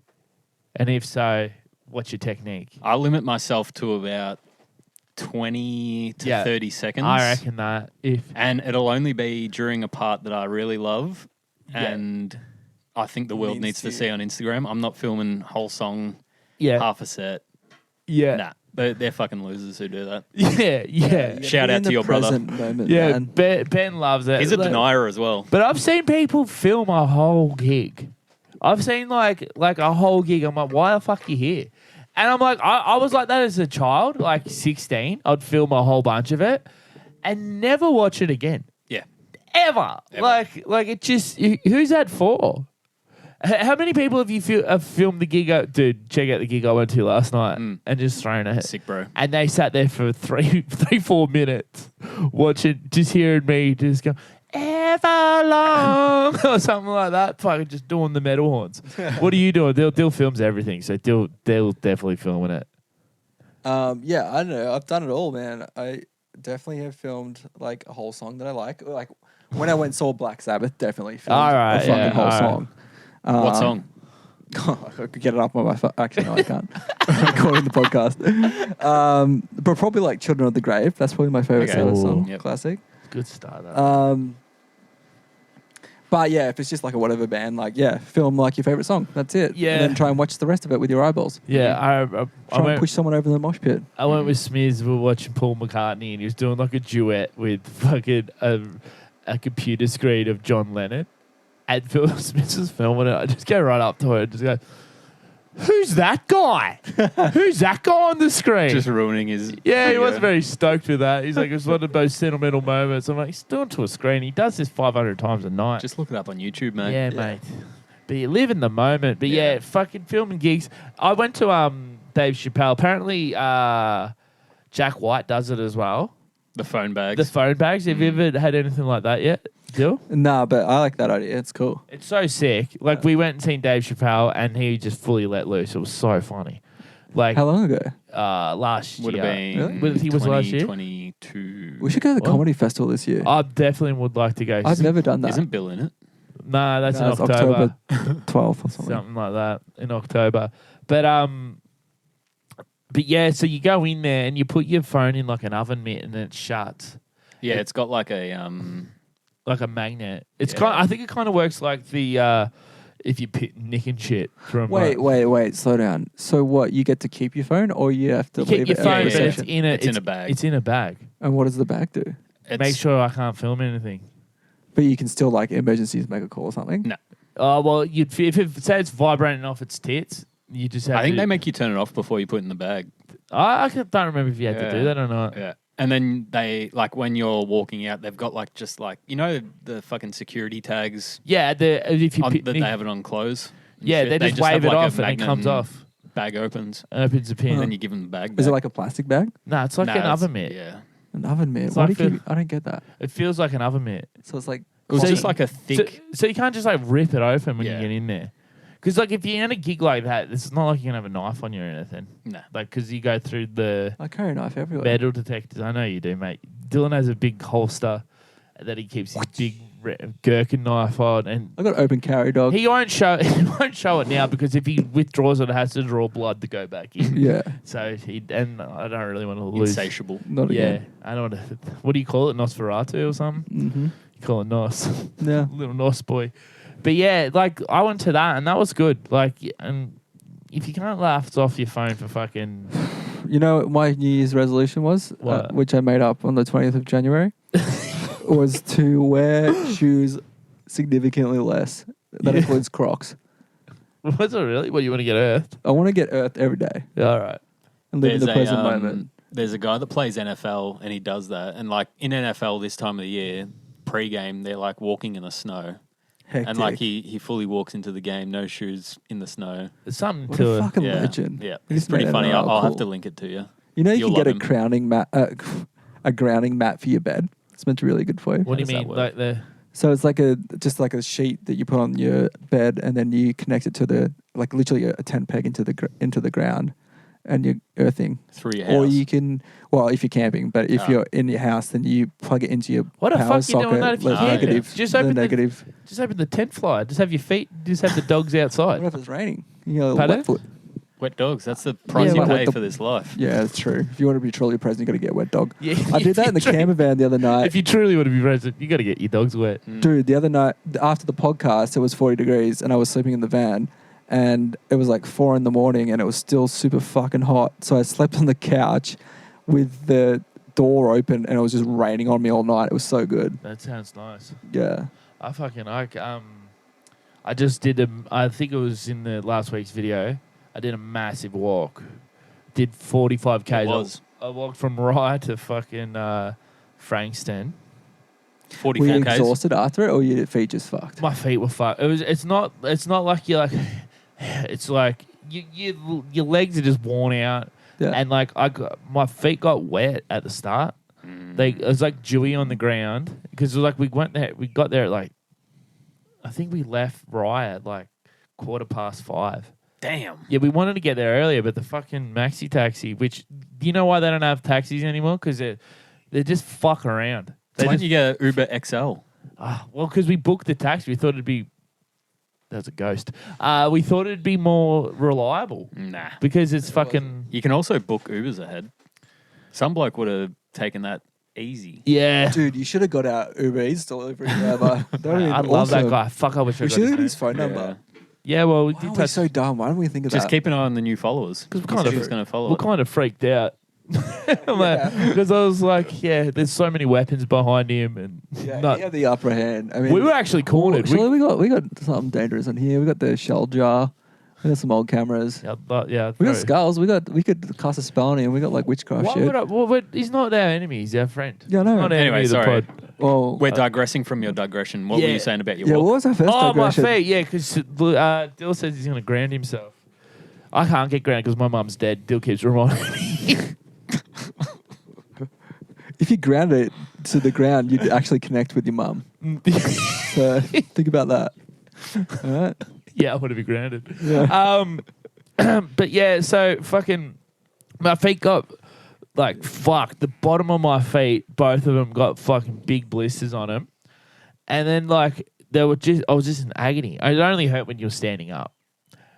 Speaker 1: And if so, what's your technique?
Speaker 2: I limit myself to about 20 to 30 seconds.
Speaker 1: I reckon that.
Speaker 2: And it'll only be during a part that I really love.
Speaker 1: Yeah.
Speaker 2: And I think the world needs to see on Instagram. I'm not filming whole song, half a set.
Speaker 1: Yeah.
Speaker 2: Nah. They're fucking losers who do that.
Speaker 1: Yeah.
Speaker 2: Shout out to your brother.
Speaker 3: Moment,
Speaker 1: Yeah,
Speaker 3: man.
Speaker 1: Ben loves it.
Speaker 2: He's a denier as well.
Speaker 1: But I've seen people film a whole gig. I've seen like a whole gig. I'm like, why the fuck are you here? And I'm like, I was like that as a child, like 16. I'd film a whole bunch of it and never watch it again.
Speaker 2: Yeah.
Speaker 1: Ever. Like it just, who's that for? How many people have you have filmed the gig? Dude, check out the gig I went to last night and just thrown it.
Speaker 2: Sick, bro.
Speaker 1: And they sat there for 4 minutes watching, just hearing me just go, Everlong or something like that. Fucking just doing the metal horns. What are you doing? Dill films everything, so Dill definitely filming it.
Speaker 3: Yeah, I don't know. I've done it all, man. I definitely have filmed like a whole song that I like. Like when I went and saw Black Sabbath, definitely filmed a fucking whole song.
Speaker 2: What song?
Speaker 3: I could get it up on my phone. Actually, no, I can't. Recording the podcast. But probably like Children of the Grave. That's probably my favorite Sabbath song.
Speaker 2: Yep.
Speaker 3: Classic.
Speaker 1: Good start. That.
Speaker 3: But yeah, if it's just like a whatever band, like film like your favorite song. That's it.
Speaker 1: Yeah.
Speaker 3: And then try and watch the rest of it with your eyeballs.
Speaker 1: Yeah, I
Speaker 3: Try and push someone over the mosh pit.
Speaker 1: I went with Smears. We were watching Paul McCartney, and he was doing like a duet with fucking a computer screen of John Lennon. And Phil Smith was filming it. I just go right up to her and just go, "Who's that guy? Who's that guy on the screen?"
Speaker 2: Just ruining his
Speaker 1: Yeah, he
Speaker 2: video.
Speaker 1: wasn't very stoked with that. He's like, it's one of those sentimental moments. I'm like, he's doing to a screen. He does this 500 times a night.
Speaker 2: Just look it up on YouTube, mate.
Speaker 1: Yeah, mate. But you live in the moment. But yeah, fucking filming gigs. I went to Dave Chappelle. Apparently, Jack White does it as well.
Speaker 2: The phone bags.
Speaker 1: The phone bags. Have you ever had anything like that yet? Dill?
Speaker 3: Nah, but I like that idea. It's cool.
Speaker 1: It's so sick. Like, we went and seen Dave Chappelle, and he just fully let loose. It was so funny. Like,
Speaker 3: How long ago?
Speaker 1: last
Speaker 2: Would
Speaker 1: year.
Speaker 2: have been
Speaker 3: Really?
Speaker 1: I think it was last year.
Speaker 2: 2022.
Speaker 3: We should go to the
Speaker 1: What?
Speaker 3: comedy festival this year.
Speaker 1: I definitely would like to go.
Speaker 3: I've never done that.
Speaker 2: Isn't Bill in it?
Speaker 1: No, that's
Speaker 3: No,
Speaker 1: in
Speaker 3: it's
Speaker 1: October.
Speaker 3: 12th or something.
Speaker 1: Something like that in October. But yeah, so you go in there and you put your phone in like an oven mitt and then it shuts.
Speaker 2: Yeah, it's got like a
Speaker 1: Like a magnet. It's
Speaker 2: Yeah.
Speaker 1: kind. I think it kind of works like the if you nicking shit from.
Speaker 3: Wait, slow down. So what, you get to keep your phone or you have to
Speaker 1: You keep
Speaker 3: leave
Speaker 1: your
Speaker 3: it
Speaker 1: phone,
Speaker 3: at the
Speaker 1: but it's
Speaker 3: station?
Speaker 1: in
Speaker 2: It's in a bag.
Speaker 1: It's in a bag.
Speaker 3: And what does the bag do?
Speaker 1: Make sure I can't film anything.
Speaker 3: But you can still like emergencies make a call or something?
Speaker 2: No.
Speaker 1: Oh well, if it say it's vibrating off its tits, you just have.
Speaker 2: I think
Speaker 1: to,
Speaker 2: they make you turn it off before you put it in the bag.
Speaker 1: I don't remember if you had to do that or not.
Speaker 2: Yeah. And then they, like, when you're walking out, they've got, like, just, like, you know, the fucking security tags
Speaker 1: Yeah, if you
Speaker 2: that they have it on clothes? and
Speaker 1: yeah,
Speaker 2: shit.
Speaker 1: they just
Speaker 2: have,
Speaker 1: wave it
Speaker 2: like, a
Speaker 1: off and it
Speaker 2: magnet
Speaker 1: comes
Speaker 2: and
Speaker 1: off.
Speaker 2: Bag opens.
Speaker 1: Opens a pin.
Speaker 2: And then you give them the bag back.
Speaker 3: Is it like a plastic bag?
Speaker 1: No, it's like
Speaker 2: Nah,
Speaker 1: an
Speaker 2: it's-
Speaker 1: oven mitt.
Speaker 2: Yeah.
Speaker 3: An oven mitt?
Speaker 1: It's
Speaker 3: Why
Speaker 1: like
Speaker 3: do you keep, I don't get that.
Speaker 1: It feels like an oven mitt.
Speaker 3: So it's like...
Speaker 2: It was
Speaker 1: So
Speaker 2: just
Speaker 1: you-
Speaker 2: like a thick...
Speaker 1: So you can't just like rip it open when
Speaker 2: Yeah.
Speaker 1: you get in there. Because like if you're in a gig like that, it's not like you can have a knife on you or anything.
Speaker 2: Nah.
Speaker 1: Like because you go through the
Speaker 3: I carry a knife everywhere.
Speaker 1: metal detectors. I know you do, mate. Dylan has a big holster that he keeps his big gherkin knife on, and
Speaker 3: I got open carry dog.
Speaker 1: he won't show it now because if he withdraws it, it has to draw blood to go back in.
Speaker 3: Yeah.
Speaker 1: So and I don't really want to lose.
Speaker 2: Insatiable.
Speaker 3: Not
Speaker 1: Yeah,
Speaker 3: again.
Speaker 1: I don't want to. What do you call it? Nosferatu or something?
Speaker 3: Mm-hmm.
Speaker 1: You call it Nos,
Speaker 3: Yeah.
Speaker 1: little Nos boy. But yeah, like I went to that and that was good. Like, and if you can't laugh off your phone for fucking.
Speaker 3: You know what my New Year's resolution was,
Speaker 1: What?
Speaker 3: which I made up on the 20th of January, was to wear shoes significantly less. That
Speaker 1: Yeah.
Speaker 3: includes Crocs.
Speaker 1: Was it really? What, you want to get earthed?
Speaker 3: I want to get earthed every day
Speaker 1: Yeah, all right.
Speaker 3: and live in the present moment.
Speaker 2: There's a guy that plays NFL and he does that. And like in NFL this time of the year, pre-game, they're like walking in the snow.
Speaker 3: Hectic.
Speaker 2: And like he fully walks into the game, no shoes in the snow.
Speaker 1: There's something
Speaker 3: What
Speaker 1: to
Speaker 3: a
Speaker 1: it.
Speaker 3: fucking
Speaker 2: Yeah,
Speaker 3: legend.
Speaker 2: yeah,
Speaker 3: He's
Speaker 2: it's pretty
Speaker 3: made
Speaker 2: funny.
Speaker 3: it.
Speaker 2: I'll have
Speaker 3: Cool.
Speaker 2: to link it to you.
Speaker 3: You know, you
Speaker 2: You'll
Speaker 3: can get a
Speaker 2: love him.
Speaker 3: crowning mat, a grounding mat for your bed. It's meant to be really good for you.
Speaker 1: What do you
Speaker 2: does that
Speaker 1: mean?
Speaker 2: work?
Speaker 1: Like the
Speaker 3: So it's like just like a sheet that you put on your bed, and then you connect it to the like literally a tent peg into the ground, and you're earthing.
Speaker 2: Through your house.
Speaker 3: Or you can, well, if you're camping, but if
Speaker 2: Ah.
Speaker 3: you're in your house, then you plug it into your
Speaker 1: What the
Speaker 3: power
Speaker 1: fuck you doing
Speaker 3: socket.
Speaker 1: that if you
Speaker 3: the
Speaker 1: can't?
Speaker 3: negative,
Speaker 1: Just
Speaker 3: the
Speaker 1: open the-
Speaker 3: negative.
Speaker 1: just open the tent flyer. Just have your feet. Just have the dogs outside.
Speaker 3: What if it's raining? You know,
Speaker 1: Pardon?
Speaker 3: wet foot.
Speaker 2: Wet dogs. That's the price
Speaker 3: Yeah,
Speaker 2: you
Speaker 3: like
Speaker 2: pay
Speaker 3: the-
Speaker 2: for this life.
Speaker 3: Yeah, that's true. If you want to be truly present, you got to get wet dog.
Speaker 1: Yeah,
Speaker 3: I did that in the camper van the other night.
Speaker 1: If you truly want to be present, you got to get your dogs wet.
Speaker 3: Dude, the other night after the podcast, it was 40 degrees and I was sleeping in the van and it was like 4 a.m. and it was still super fucking hot. So I slept on the couch with the door open and it was just raining on me all night. It was so good.
Speaker 1: That sounds nice.
Speaker 3: Yeah.
Speaker 1: I just did I think it was in the last week's video. I did a massive walk. Did 45 k's.
Speaker 2: It was.
Speaker 1: I walked from Rye to fucking Frankston.
Speaker 2: 40
Speaker 3: Were you
Speaker 2: 4Ks.
Speaker 3: exhausted after it or your feet just fucked?
Speaker 1: My feet were fucked. It's not like you're like. It's like your legs are just worn out,
Speaker 3: Yeah.
Speaker 1: and like my feet got wet at the start. It was like dewy on the ground because it was like we got there at like, I think we left Rye at like 5:15.
Speaker 2: Damn.
Speaker 1: Yeah, we wanted to get there earlier, but the fucking maxi taxi, which do you know why they don't have taxis anymore? Because they just fuck around. They
Speaker 2: Why don't
Speaker 1: just,
Speaker 2: you get Uber XL?
Speaker 1: well, because we booked the taxi, we thought it'd be. That's a ghost. We thought it'd be more reliable
Speaker 2: Nah.
Speaker 1: because it's fucking.
Speaker 2: You can also book Ubers ahead. Some bloke would have taken that easy.
Speaker 1: Yeah.
Speaker 3: Dude, you should have got our Uber Eats delivery driver. That would've been
Speaker 1: I love that
Speaker 3: awesome.
Speaker 1: guy. Fuck, I wish I
Speaker 3: We
Speaker 1: got
Speaker 3: should
Speaker 1: his
Speaker 3: have
Speaker 1: name.
Speaker 3: his phone number.
Speaker 1: Yeah, well, we
Speaker 3: Why
Speaker 1: did
Speaker 3: are we
Speaker 1: touch.
Speaker 3: so dumb? Why don't we think of
Speaker 2: Just
Speaker 3: that?
Speaker 2: keep an eye on the new followers.
Speaker 1: Because
Speaker 2: He said he was going to follow
Speaker 1: we're
Speaker 2: it.
Speaker 1: kind of freaked out. Because I was like, yeah, there's so many weapons behind him, and
Speaker 3: Yeah, he had the upper hand. I mean,
Speaker 1: we were actually cornered.
Speaker 3: Actually, we got something dangerous in here. We got the shell jar. We got some old cameras.
Speaker 1: Yeah,
Speaker 3: We got skulls. We could cast a spell on him. We got like witchcraft
Speaker 1: Why
Speaker 3: shit.
Speaker 1: would I, well, he's not our enemy. He's our friend.
Speaker 3: Yeah, I know.
Speaker 1: Not our
Speaker 2: Anyway,
Speaker 1: enemy of the
Speaker 2: sorry.
Speaker 1: pod.
Speaker 3: Well,
Speaker 2: We're digressing from your digression. What were
Speaker 1: Yeah.
Speaker 2: you saying about your
Speaker 3: yeah. What
Speaker 2: walk?
Speaker 3: was our first
Speaker 1: Oh, my
Speaker 3: digression?
Speaker 1: feet. Yeah, because Dill says he's going to ground himself. I can't get grounded because my mum's dead. Dill keeps reminding me.
Speaker 3: If you ground it to the ground, you'd actually connect with your mum. So think about that. All right.
Speaker 1: Yeah, I want to be grounded.
Speaker 3: Yeah.
Speaker 1: But yeah, so fucking my feet got like fucked. The bottom of my feet, both of them got fucking big blisters on them. And then like I was just in agony. It only hurt when you're standing up,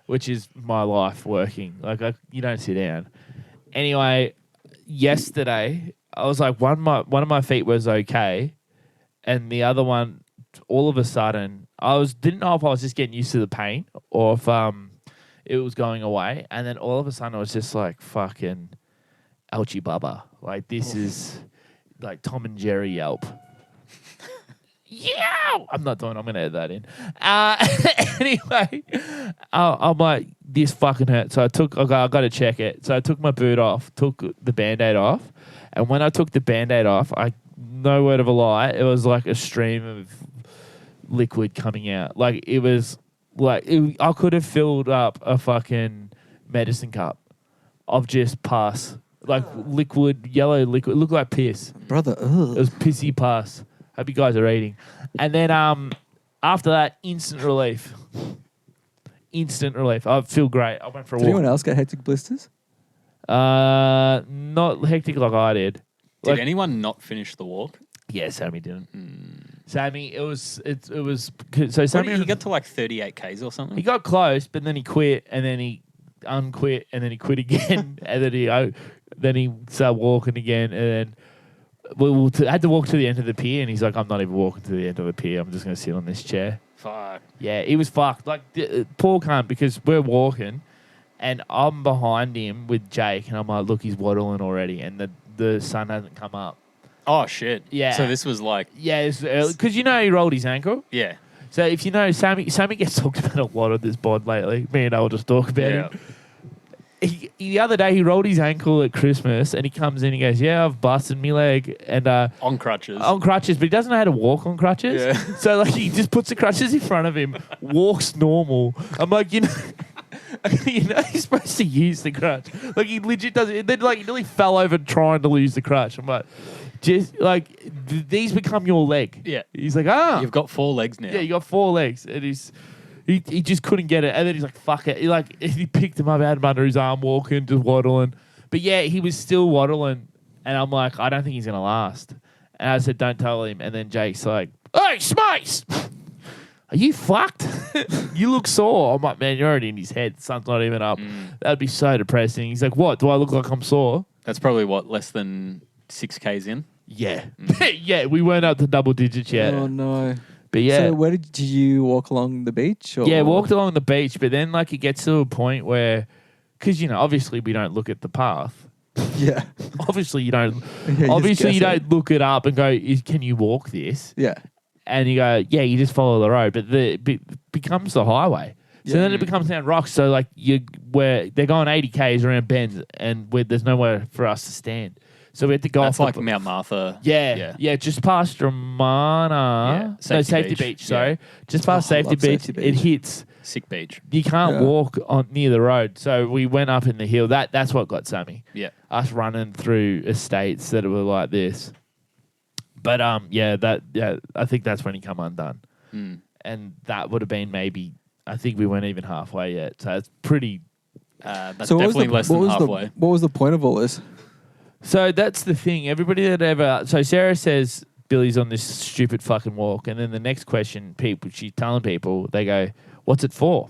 Speaker 1: which is my life working. Like you don't sit down. Anyway, yesterday I was like one of my feet was okay, and the other one, all of a sudden, didn't know if I was just getting used to the pain or if it was going away, and then all of a sudden I was just like fucking ouchie bubba. Like this is like Tom and Jerry yelp. Yeah, I'm not doing. I'm gonna edit that in. Anyway, I'm like, this fucking hurts. So I got to check it. So I took my boot off, took the Band-Aid off, and when I took the Band-Aid off, no word of a lie, it was like a stream of liquid coming out. Like it was like I could have filled up a fucking medicine cup of just pus, like liquid, yellow liquid. It looked like piss.
Speaker 3: Brother,
Speaker 1: It
Speaker 3: ugh.
Speaker 1: was pissy pus. Hope you guys are eating. And then after that, instant relief. Instant relief. I feel great. I went for a
Speaker 3: Did anyone
Speaker 1: walk.
Speaker 3: else get hectic blisters?
Speaker 1: Not hectic like I did.
Speaker 2: Did anyone not finish the walk?
Speaker 1: Yeah, Sammy didn't.
Speaker 2: Hmm.
Speaker 1: Sammy, it was so Sammy
Speaker 2: He got to like 38 Ks or something.
Speaker 1: he got close, but then he quit, and then he unquit, and then he quit again, and then he started walking again, and then we had to walk to the end of the pier, and he's like, I'm not even walking to the end of the pier. I'm just going to sit on this chair.
Speaker 2: Fuck.
Speaker 1: Yeah, he was fucked. Like, poor cunt, because we're walking, and I'm behind him with Jake, and I'm like, look, he's waddling already, and the sun hasn't come up.
Speaker 2: Oh, shit.
Speaker 1: Yeah.
Speaker 2: So this was like...
Speaker 1: Yeah, because you know he rolled his ankle.
Speaker 2: Yeah.
Speaker 1: So if you know, Sammy gets talked about a lot of this pod lately. Me and I will just talk about him. The other day, he rolled his ankle at Christmas, and he comes in and he goes, yeah, I've busted my leg. And
Speaker 2: on crutches.
Speaker 1: On crutches, but he doesn't know how to walk on crutches.
Speaker 2: Yeah.
Speaker 1: So, like, he just puts the crutches in front of him, walks normal. I'm like, you know, he's supposed to use the crutch. Like, he legit does it. Then, like, he nearly fell over trying to lose the crutch. I'm like, just, like, these become your leg.
Speaker 2: Yeah.
Speaker 1: He's like,
Speaker 2: You've got 4 legs now.
Speaker 1: Yeah, you got 4 legs. And he just couldn't get it. And then he's like, fuck it. He picked him up, had him under his arm, walking, just waddling. But yeah, he was still waddling. And I'm like, I don't think he's going to last. And I said, don't tell him. And then Jake's like, hey, Smokes, are you fucked? You look sore. I'm like, man, you're already in his head. The sun's not even up. That'd be so depressing. He's like, what? Do I look like I'm sore?
Speaker 2: That's probably, less than 6 Ks in?
Speaker 1: Yeah. Yeah, we weren't up to double digits yet.
Speaker 3: Oh, no.
Speaker 1: But yeah.
Speaker 3: So where did you walk along the beach? Or?
Speaker 1: Yeah, walked along the beach, but then like it gets to a point where, because you know, obviously we don't look at the path.
Speaker 3: Yeah.
Speaker 1: Obviously you don't.
Speaker 3: Yeah,
Speaker 1: obviously you
Speaker 3: guess
Speaker 1: don't look it up and go, can you walk this?
Speaker 3: Yeah.
Speaker 1: And you go, yeah, you just follow the road, but it becomes the highway. So then it becomes down rocks. So like they're going 80 Ks around bends, and there's nowhere for us to stand. So we had to go
Speaker 2: That's
Speaker 1: off
Speaker 2: like Mount Martha.
Speaker 1: Yeah, just past Romana.
Speaker 2: Yeah,
Speaker 1: Safety Beach. Sorry,
Speaker 2: yeah.
Speaker 1: Just past
Speaker 3: I
Speaker 1: Safety
Speaker 3: love
Speaker 1: Beach.
Speaker 3: Safety
Speaker 1: It
Speaker 3: Beach.
Speaker 1: hits.
Speaker 2: Sick beach.
Speaker 1: You can't
Speaker 3: Yeah.
Speaker 1: walk on near the road, so we went up in the hill. That's what got Sammy.
Speaker 2: Yeah.
Speaker 1: Us running through estates that were like this. But I think that's when he come undone, and that would have been maybe. I think we weren't even halfway yet, so it's pretty.
Speaker 2: That's
Speaker 3: So what was
Speaker 2: definitely
Speaker 3: the-
Speaker 2: less
Speaker 3: what
Speaker 2: than
Speaker 3: was
Speaker 2: halfway.
Speaker 3: What was the point of all this?
Speaker 1: So that's the thing. Everybody that ever. So Sarah says Billy's on this stupid fucking walk, and then the next question, she's telling people, they go, "What's it for?"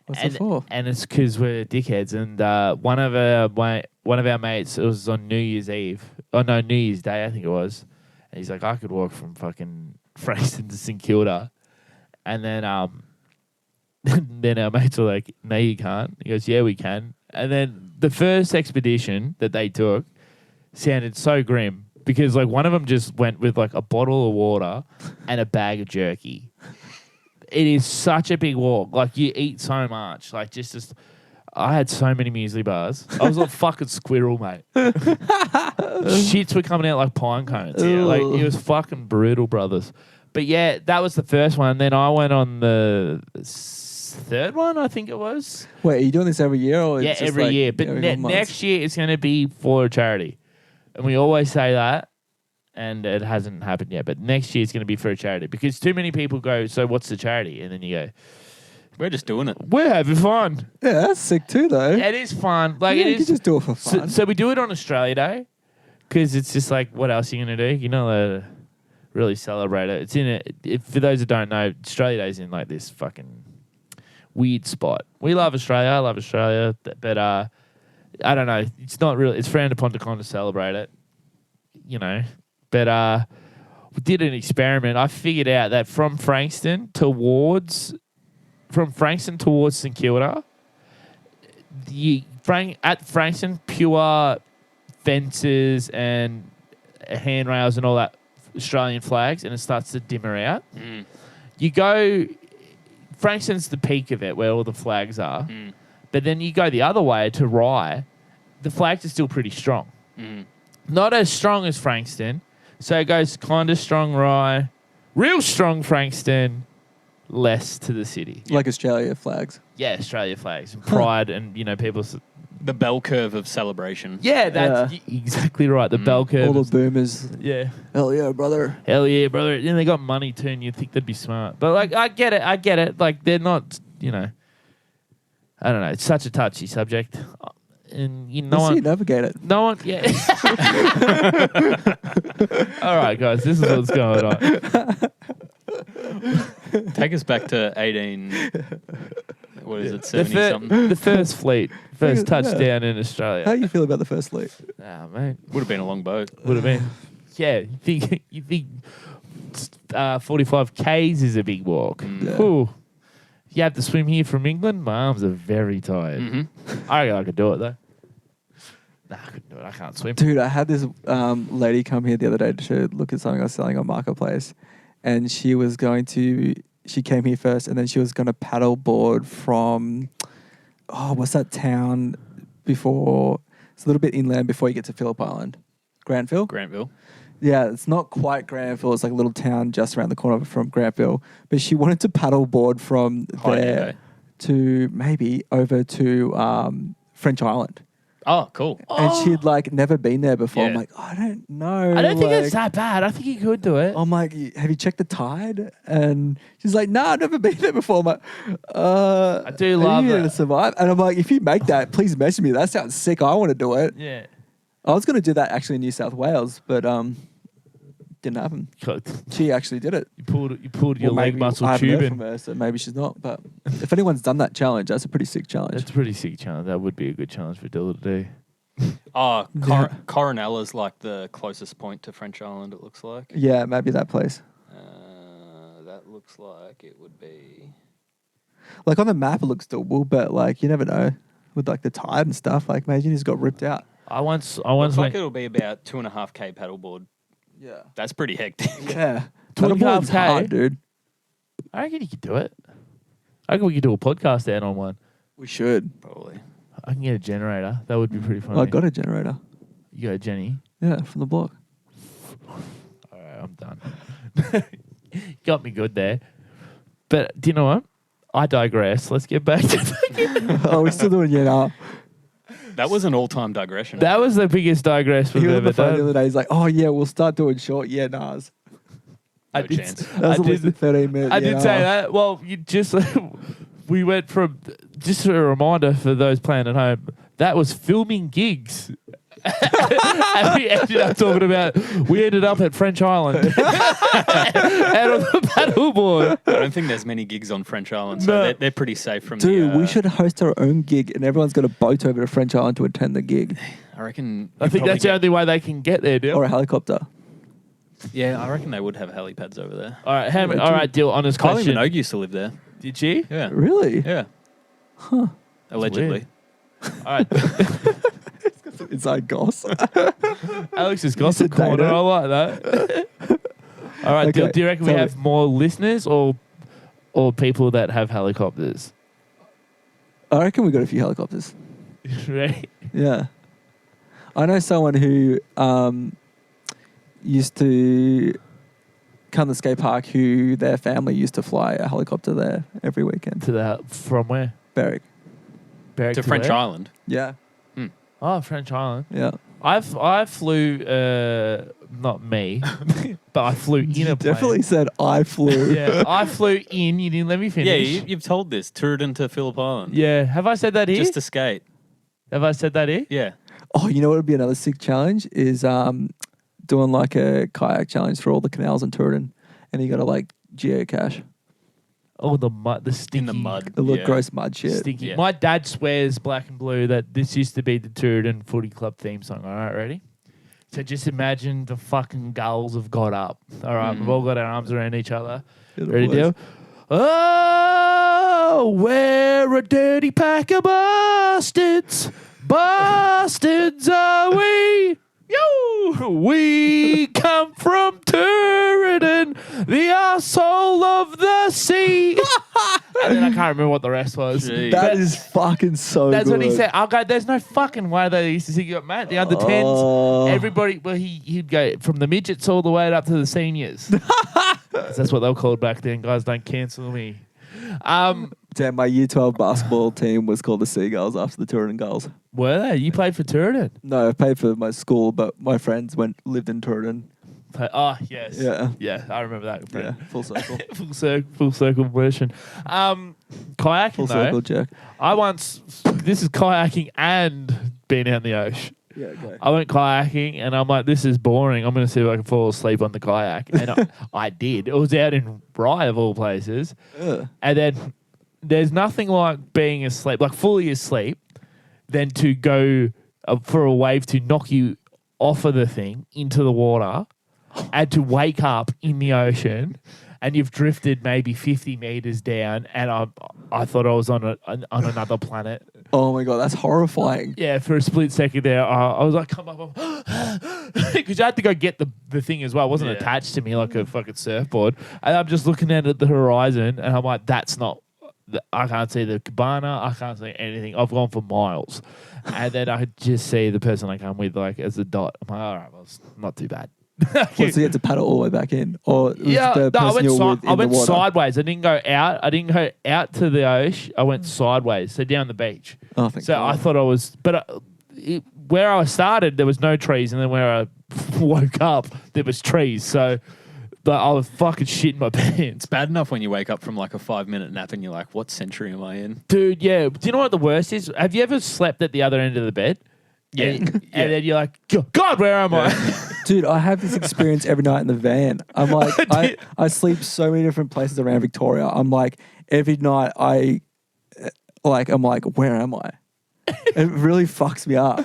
Speaker 3: What's it for?
Speaker 1: And it's because we're dickheads. And one of our mates, it was on New Year's Eve. Oh no, New Year's Day, I think it was. And he's like, I could walk from fucking Frankston to St Kilda, and then then our mates were like, no, you can't. He goes, yeah, we can. And then the first expedition that they took sounded so grim because like one of them just went with like a bottle of water and a bag of jerky. It is such a big walk. Like you eat so much. Like just I had so many muesli bars. I was a fucking squirrel, mate. Shits were coming out like pine cones. Yeah. Like it was fucking brutal, brothers. But yeah, that was the first one. Then I went on the third one, I think it was.
Speaker 3: Wait, are you doing this every year? Or
Speaker 1: Yeah,
Speaker 3: it's just
Speaker 1: every
Speaker 3: like
Speaker 1: year. But
Speaker 3: every month?
Speaker 1: next year it's going to be for a charity. And we always say that, and it hasn't happened yet. But next year it's going to be for a charity because too many people go, so what's the charity? And then you go,
Speaker 2: We're just doing it.
Speaker 1: we're having fun.
Speaker 3: Yeah, that's sick too, though.
Speaker 1: It is fun. Like
Speaker 3: yeah,
Speaker 1: it
Speaker 3: you
Speaker 1: is.
Speaker 3: can just do it for fun.
Speaker 1: So we do it on Australia Day because it's just like, what else are you going to do? You're not allowed to really celebrate it. It's in it. For those that don't know, Australia Day is in like this fucking weird spot. We love Australia. I love Australia. But I don't know. It's not really. It's frowned upon to kind of celebrate it, you know. But we did an experiment. I figured out that from Frankston towards St Kilda, at Frankston, pure fences and handrails and all that Australian flags, and it starts to dimmer out. You go, Frankston's the peak of it where all the flags are, but then you go the other way to Rye, the flags are still pretty strong. Not as strong as Frankston, so it goes kind of strong Rye, real strong Frankston, less to the city.
Speaker 3: Like Australia flags.
Speaker 1: Yeah, Australia flags and pride and, you know, people...
Speaker 2: The bell curve of celebration.
Speaker 1: Yeah, that's exactly right. The bell curve.
Speaker 3: All the boomers.
Speaker 1: Yeah.
Speaker 3: Hell yeah, brother.
Speaker 1: Hell yeah, brother. And they got money too, and you'd think they'd be smart. But, like, I get it. Like, they're not, you know... I don't know. It's such a touchy subject. and
Speaker 3: Let's
Speaker 1: no
Speaker 3: see you
Speaker 1: one,
Speaker 3: navigate it.
Speaker 1: no one, yeah. All right, guys, this is what's going on.
Speaker 2: Take us back to 18. What is it? 70 something.
Speaker 1: The first fleet, first
Speaker 3: Yeah.
Speaker 1: touchdown in Australia.
Speaker 3: How do you feel about the first fleet?
Speaker 1: Ah, man,
Speaker 2: Would have been a long boat.
Speaker 1: would have been. Yeah, you think 45 Ks is a big walk.
Speaker 3: Yeah.
Speaker 1: Ooh. You have to swim here from England. My arms are very tired.
Speaker 2: Mm-hmm.
Speaker 1: I reckon I could do it though. Nah, I couldn't do it. I can't swim.
Speaker 3: Dude, I had this lady come here the other day to look at something I was selling on Marketplace, and she came here first, and then she was going to paddle board from, what's that town before? It's a little bit inland before you get to Phillip Island. Granville?
Speaker 2: Grantville.
Speaker 3: Yeah, it's not quite Granville. It's like a little town just around the corner from Granville. But she wanted to paddle board from there to maybe over to French Island.
Speaker 2: Oh, cool.
Speaker 3: And she'd like never been there before. I'm
Speaker 2: Yeah.
Speaker 3: like, I don't know.
Speaker 1: I don't think
Speaker 3: like,
Speaker 1: it's that bad. I think you could do it.
Speaker 3: I'm like, have you checked the tide? And she's like, no, I've never been there before. I'm like,
Speaker 1: I do love
Speaker 3: you
Speaker 1: it.
Speaker 3: to survive. And I'm like, if you make that, please message me. That sounds sick. I want to do it.
Speaker 1: Yeah.
Speaker 3: I was going to do that actually in New South Wales, but didn't happen. She actually did it.
Speaker 1: You pulled your
Speaker 3: Well,
Speaker 1: leg
Speaker 3: maybe
Speaker 1: muscle
Speaker 3: I haven't heard
Speaker 1: tube
Speaker 3: from
Speaker 1: in.
Speaker 3: her, so maybe she's not. But if anyone's done that challenge, that's a pretty sick challenge.
Speaker 1: That's a pretty sick challenge. That would be a good challenge for Dilla to do.
Speaker 2: Oh,
Speaker 3: Yeah.
Speaker 2: Coronella's like the closest point to French Island, it looks like.
Speaker 3: Yeah, maybe that place.
Speaker 2: That looks like it would be...
Speaker 3: Like on the map, it looks doable, but like you never know with like the tide and stuff. Like imagine he's got ripped out.
Speaker 1: I once
Speaker 2: Looks like
Speaker 1: went
Speaker 2: it'll be about 2.5K paddleboard.
Speaker 3: Yeah.
Speaker 2: That's pretty hectic.
Speaker 3: Yeah.
Speaker 1: 2.5K?
Speaker 3: Paddleboard's hard, dude.
Speaker 1: I reckon you could do it. I reckon we could do a podcast out on one.
Speaker 3: We should.
Speaker 2: Probably.
Speaker 1: I can get a generator. That would be pretty funny.
Speaker 3: I got a generator.
Speaker 1: You got Jenny.
Speaker 3: Yeah, from the block.
Speaker 1: All right, I'm done. Got me good there. But do you know what? I digress. Let's get back to
Speaker 3: Oh, we're still doing now.
Speaker 2: That was an all-time digression.
Speaker 1: that. Was the biggest digress
Speaker 3: He
Speaker 1: we've
Speaker 3: was on
Speaker 1: ever
Speaker 3: the phone the
Speaker 1: done.
Speaker 3: other day. He's like, "Oh yeah, we'll start doing short." Yeah, Nas.
Speaker 2: No
Speaker 1: I did,
Speaker 2: chance.
Speaker 3: That was
Speaker 1: I
Speaker 3: at least
Speaker 1: did,
Speaker 3: 13 minutes.
Speaker 1: I did say that. Well, you just we went from just a reminder for those playing at home. That was filming gigs. And we ended up talking about we ended up at French Island and on the paddleboard.
Speaker 2: I don't think there's many gigs on French Island, so
Speaker 1: No.
Speaker 2: they're pretty safe from
Speaker 3: Dude,
Speaker 2: the...
Speaker 3: we should host our own gig, and everyone's got a boat over to French Island to attend the gig,
Speaker 2: I reckon...
Speaker 1: I think that's the only way they can get there, Dill.
Speaker 3: or a helicopter.
Speaker 2: Yeah, I reckon they would have helipads over there.
Speaker 1: All right, all right, Dill. Honest
Speaker 2: Kylie
Speaker 1: question.
Speaker 2: Minogue used to live there.
Speaker 1: Did she?
Speaker 2: Yeah.
Speaker 3: Really?
Speaker 2: Yeah.
Speaker 3: Huh.
Speaker 2: Allegedly.
Speaker 1: All right,
Speaker 3: Inside goss.
Speaker 1: Alex's gossip
Speaker 3: said
Speaker 1: corner.
Speaker 3: data.
Speaker 1: I like that. All right, Dill,
Speaker 3: Okay,
Speaker 1: do you reckon we
Speaker 3: tell me.
Speaker 1: have more listeners or people that have helicopters?
Speaker 3: I reckon we got a few helicopters.
Speaker 1: Ready?
Speaker 3: Yeah. I know someone who used to come to the skate park who their family used to fly a helicopter there every weekend.
Speaker 1: From where?
Speaker 3: Berwick.
Speaker 1: Berwick
Speaker 2: To French
Speaker 1: where?
Speaker 2: Island.
Speaker 3: Yeah.
Speaker 1: Oh, French Island.
Speaker 3: Yeah.
Speaker 1: I flew, not me, but I flew in a plane.
Speaker 3: Definitely said I flew.
Speaker 1: Yeah, I flew in. You didn't let me finish.
Speaker 2: Yeah, you've told this. Toured into Phillip Island.
Speaker 1: Yeah. Have I said that here?
Speaker 2: Just to skate.
Speaker 1: Have I said that here?
Speaker 2: Yeah.
Speaker 3: Oh, you know what would be another sick challenge is doing like a kayak challenge for all the canals in Turin, and you got to like geocache.
Speaker 1: Oh, the mud, the stinky.
Speaker 2: In the mud.
Speaker 3: The little
Speaker 2: Yeah.
Speaker 3: gross mud shit.
Speaker 1: Stinky.
Speaker 2: Yeah.
Speaker 1: My dad swears black and blue that this used to be the Tooradin Footy Club theme song. All right, ready? So just imagine the fucking gulls have got up. All right, we've all got our arms around each other.
Speaker 3: Yeah, the
Speaker 1: Ready,
Speaker 3: boys.
Speaker 1: Dale? Oh, we're a dirty pack of bastards. Bastards are we. Yo! We come from Tooradin, the arsehole of the sea. And then I can't remember what the rest was.
Speaker 2: Gee.
Speaker 3: That
Speaker 1: But
Speaker 3: is fucking so
Speaker 1: that's
Speaker 3: good.
Speaker 1: what he said. I'll go, there's no fucking way they used to sing it, mate. The under 10s,
Speaker 3: Oh.
Speaker 1: everybody, well, he'd go from the midgets all the way up to the seniors. That's what they were called back then. Guys, don't cancel me.
Speaker 3: Damn, my year 12 basketball team was called the Seagulls after the Turin Gulls.
Speaker 1: Were they? You played for Tooradin?
Speaker 3: No, I paid for my school, but my friends lived in Turin.
Speaker 1: Oh, yes.
Speaker 3: Yeah.
Speaker 1: Yeah, I remember that.
Speaker 3: Yeah, full circle.
Speaker 1: Full circle version. Kayaking,
Speaker 3: Full
Speaker 1: though.
Speaker 3: circle jerk.
Speaker 1: This is kayaking and being out in the ocean.
Speaker 3: Yeah, okay.
Speaker 1: I went kayaking and I'm like, this is boring. I'm going to see if I can fall asleep on the kayak. And I did. It was out in Rye, of all places.
Speaker 3: Ugh.
Speaker 1: And then there's nothing like being asleep, like fully asleep, than to go for a wave to knock you off of the thing into the water and to wake up in the ocean and you've drifted maybe 50 meters down and I thought I was on another planet.
Speaker 3: Oh my God, that's horrifying.
Speaker 1: Yeah, for a split second there, I was like, come up. Because I had to go get the thing as well. It wasn't attached to me like a fucking surfboard. And I'm just looking at the horizon and I'm like, that's not, I can't see the cabana. I can't see anything. I've gone for miles. And then I could just see the person I come with like as a dot. I'm like, all right, well, it's not too bad.
Speaker 3: So you had to paddle all the way back in? Or was the
Speaker 1: I
Speaker 3: person you're with in
Speaker 1: I
Speaker 3: the
Speaker 1: went
Speaker 3: water?
Speaker 1: sideways. I didn't go out. I didn't go out to the ocean. I went sideways, so down the beach.
Speaker 3: Oh, thank
Speaker 1: So
Speaker 3: God.
Speaker 1: I thought I was, but where I started, there was no trees, and then where I woke up, there was trees. So I was fucking shitting my pants.
Speaker 2: It's bad enough when you wake up from like a 5-minute nap and you're like, what century am I in?
Speaker 1: Dude, yeah. Do you know what the worst is? Have you ever slept at the other end of the bed?
Speaker 2: Yeah.
Speaker 1: And then you're like, God, where am I?
Speaker 3: Dude, I have this experience every night in the van. I'm like, I sleep so many different places around Victoria. I'm like, every night I'm like, where am I? It really fucks me up.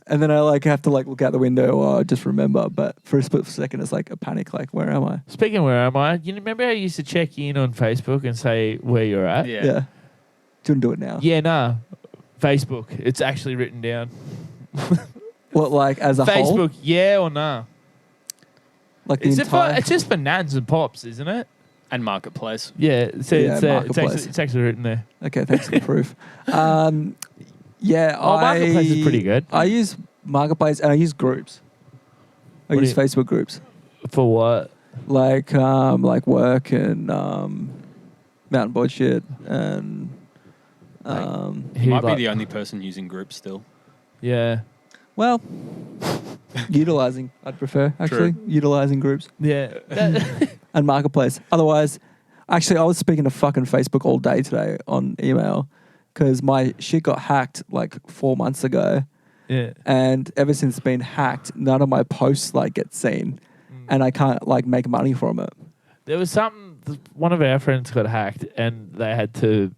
Speaker 3: And then I like have to like look out the window or just remember. But for a split second, it's like a panic. Like, where am I?
Speaker 1: Speaking of where am I, you remember how you used to check in on Facebook and say where you're at?
Speaker 2: Yeah.
Speaker 3: Yeah. Do you want to do it now?
Speaker 1: Yeah, nah. Facebook. It's actually written down.
Speaker 3: What, like as a whole?
Speaker 1: Facebook, yeah or nah?
Speaker 3: Like the
Speaker 1: Is it for,
Speaker 3: entire...
Speaker 1: it's just for nads and pops, isn't it?
Speaker 2: And Marketplace.
Speaker 1: Yeah, so
Speaker 3: Yeah,
Speaker 1: it's
Speaker 3: Marketplace.
Speaker 1: actually written there.
Speaker 3: Okay, thanks for the proof. Yeah,
Speaker 1: Marketplace is pretty good.
Speaker 3: I use Marketplace and I use groups. I
Speaker 1: What do
Speaker 3: use
Speaker 1: you-
Speaker 3: Facebook groups.
Speaker 1: For what?
Speaker 3: Like work and mountain board shit and
Speaker 2: You might be the only person using groups still.
Speaker 1: Yeah.
Speaker 3: well, utilizing. I'd prefer actually utilizing groups
Speaker 1: Yeah.
Speaker 3: and Marketplace. Otherwise, actually, I was speaking to fucking Facebook all day today on email because my shit got hacked like 4 months ago,
Speaker 1: yeah.
Speaker 3: and ever since it's been hacked, none of my posts like get seen, and I can't like make money from it.
Speaker 1: There was something. One of our friends got hacked, and they had to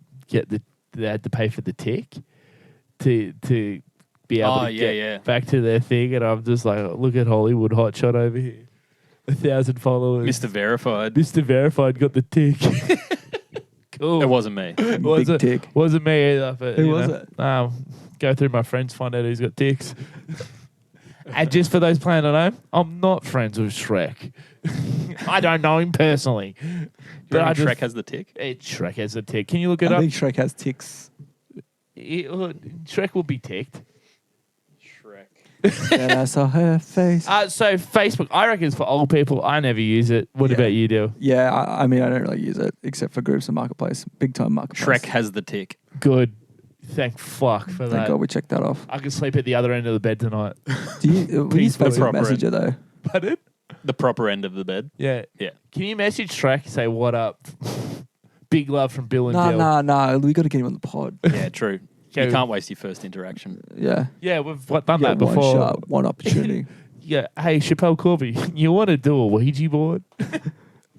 Speaker 1: pay for the tick to be able to get back to their thing. And I'm just like, look at Hollywood hotshot over here, 1,000 followers.
Speaker 2: Mr. Verified.
Speaker 1: Mr. Verified got the tick. Cool.
Speaker 2: It wasn't me.
Speaker 3: Big tick.
Speaker 1: Wasn't me either. But,
Speaker 3: Who was it?
Speaker 1: Go through my friends, find out who's got ticks. And just for those playing at home, I'm not friends with Shrek. I don't know him personally.
Speaker 2: But
Speaker 1: I
Speaker 2: Shrek has the tick.
Speaker 1: Shrek has a tick. Can you look it
Speaker 3: I
Speaker 1: up?
Speaker 3: think Shrek has ticks.
Speaker 1: Shrek will be ticked.
Speaker 2: Shrek.
Speaker 3: And I saw her face.
Speaker 1: So Facebook, I reckon it's for old people. I never use it. What about you, Dill?
Speaker 3: Yeah, I mean, I don't really use it except for groups and Marketplace. Big time Marketplace.
Speaker 2: Shrek has the tick.
Speaker 1: Good. Thank fuck for
Speaker 3: Thank
Speaker 1: that.
Speaker 3: God we checked that off.
Speaker 1: I can sleep at the other end of the bed tonight.
Speaker 3: Do you we use
Speaker 1: Peaceful.
Speaker 3: Facebook
Speaker 2: Proper
Speaker 3: Messenger though?
Speaker 1: Pardon?
Speaker 2: The proper end of the bed.
Speaker 1: Yeah.
Speaker 2: Yeah.
Speaker 1: Can you message Shrek, say what up? Big love from Bill and Dill.
Speaker 3: No. We got to get him on the pod.
Speaker 2: Yeah, true.
Speaker 1: Okay.
Speaker 2: You can't waste your first interaction.
Speaker 3: Yeah.
Speaker 1: Yeah, we've done
Speaker 3: Yeah,
Speaker 1: that before.
Speaker 3: One shot, one opportunity.
Speaker 1: Yeah. Hey, Chappelle Corby, you want to do a Ouija board?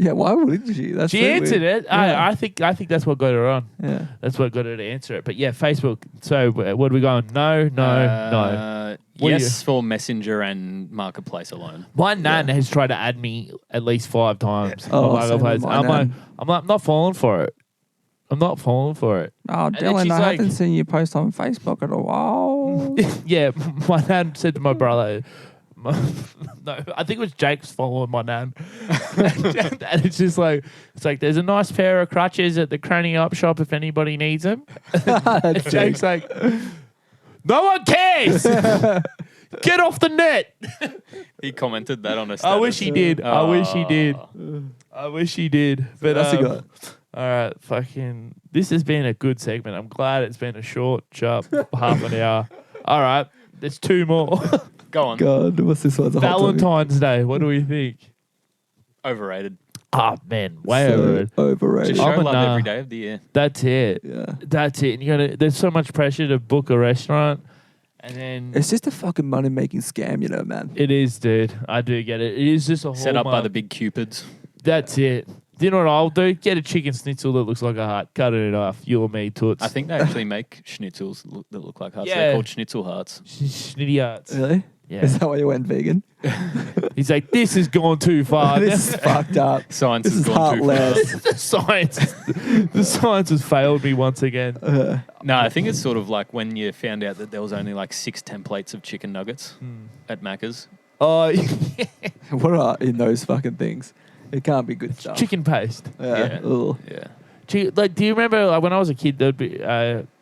Speaker 3: Yeah, why wouldn't she? That's
Speaker 1: She
Speaker 3: so
Speaker 1: answered
Speaker 3: weird.
Speaker 1: it.
Speaker 3: Yeah.
Speaker 1: I think that's what got her on.
Speaker 3: Yeah.
Speaker 1: That's what got her to answer it. But yeah, Facebook. So what are we going? No. What do
Speaker 2: Yes, for Messenger and Marketplace alone.
Speaker 1: My nan has tried to add me at least 5 times.
Speaker 3: Oh,
Speaker 1: on
Speaker 3: same with
Speaker 1: Marketplace.
Speaker 3: my
Speaker 1: I'm like,
Speaker 3: nan.
Speaker 1: I'm not falling for it. I'm not falling for it.
Speaker 3: Oh,
Speaker 1: then
Speaker 3: Dylan,
Speaker 1: she's
Speaker 3: I
Speaker 1: like-
Speaker 3: haven't seen you post on Facebook in a while.
Speaker 1: Yeah, my nan said to my brother, no, I think it was Jake's following my nan. And it's just like, there's a nice pair of crutches at the Cranny Up shop if anybody needs them. And Jake's like, no one cares. Get off the net.
Speaker 2: He commented that on a status.
Speaker 1: I wish he did. I wish he did. I wish he did. But
Speaker 3: That's a good.
Speaker 1: all right, fucking. This has been a good segment. I'm glad it's been a short, sharp half an hour. All right, there's 2 more.
Speaker 2: Go on.
Speaker 3: God, what's this one's a hot topic?
Speaker 1: Valentine's Day. What do we think?
Speaker 2: Overrated.
Speaker 1: Oh man, way
Speaker 3: So
Speaker 1: over it.
Speaker 3: overrated.
Speaker 2: Just show
Speaker 1: I'm a
Speaker 2: love
Speaker 1: nah.
Speaker 2: every day of the year.
Speaker 1: That's it.
Speaker 3: Yeah.
Speaker 1: That's it. And you gotta. There's so much pressure to book a restaurant, And then
Speaker 3: It's just a fucking money making scam, you know, man.
Speaker 1: it is, dude. I do get it. It is just a
Speaker 2: Set up by
Speaker 1: hallmark.
Speaker 2: the big cupids.
Speaker 1: That's it. Do you know what I'll do? Get a chicken schnitzel that looks like a heart. Cut it in half. You or me, toots.
Speaker 2: I think they actually make schnitzels that look like hearts.
Speaker 1: Yeah.
Speaker 2: They're called schnitzel hearts.
Speaker 1: Schnitty hearts.
Speaker 3: Really?
Speaker 1: Yeah.
Speaker 3: Is that why you went vegan?
Speaker 1: He's like, this has gone too far.
Speaker 3: This is fucked up.
Speaker 2: Science
Speaker 3: This
Speaker 2: has
Speaker 3: is
Speaker 2: gone too far.
Speaker 3: heartless.
Speaker 1: the science has failed me once again.
Speaker 2: No, I think it's sort of like when you found out that there was only like 6 templates of chicken nuggets at Macca's.
Speaker 1: Oh,
Speaker 3: What are in those fucking things? It can't be good stuff.
Speaker 1: chicken paste.
Speaker 3: Yeah.
Speaker 2: Yeah.
Speaker 3: Ugh.
Speaker 2: Yeah.
Speaker 1: Like, do you remember like, when I was a kid? There'd be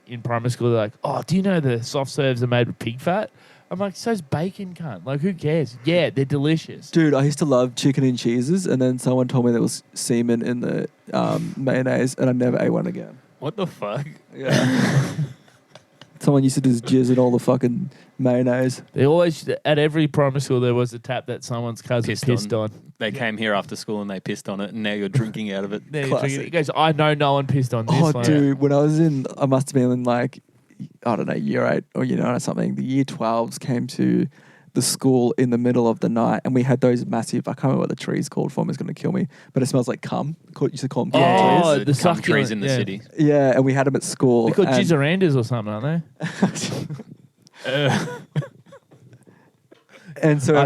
Speaker 1: in primary school. They're like, "Oh, do you know the soft serves are made with pig fat?" I'm like, "So's bacon, cunt. Like, who cares? Yeah, they're delicious."
Speaker 3: Dude, I used to love chicken and cheeses, and then someone told me there was semen in the mayonnaise, and I never ate one again.
Speaker 2: What the fuck?
Speaker 3: Yeah. Someone used to just jizz in all the fucking mayonnaise.
Speaker 1: They always at every primary school there was a tap that someone's cousin pissed on.
Speaker 2: They came here after school and they pissed on it, and now you're drinking out of it.
Speaker 1: Then
Speaker 3: Classic.
Speaker 1: he goes, "I know no one pissed on this
Speaker 3: Oh,
Speaker 1: one."
Speaker 3: dude, when I must have been in like, I don't know, year 8 or or something. The year 12s came to the school in the middle of the night, and we had those massive, I can't remember what the tree's called, Former's going to kill me, but it smells like cum. Used to call them cum
Speaker 1: Oh,
Speaker 3: trees.
Speaker 2: the
Speaker 1: the
Speaker 2: cum
Speaker 1: succulent,
Speaker 2: trees in the
Speaker 1: yeah.
Speaker 2: city.
Speaker 3: Yeah, and we had them at school.
Speaker 1: They're called
Speaker 3: and-
Speaker 1: jizzarandas or something, aren't they?
Speaker 3: And so
Speaker 1: I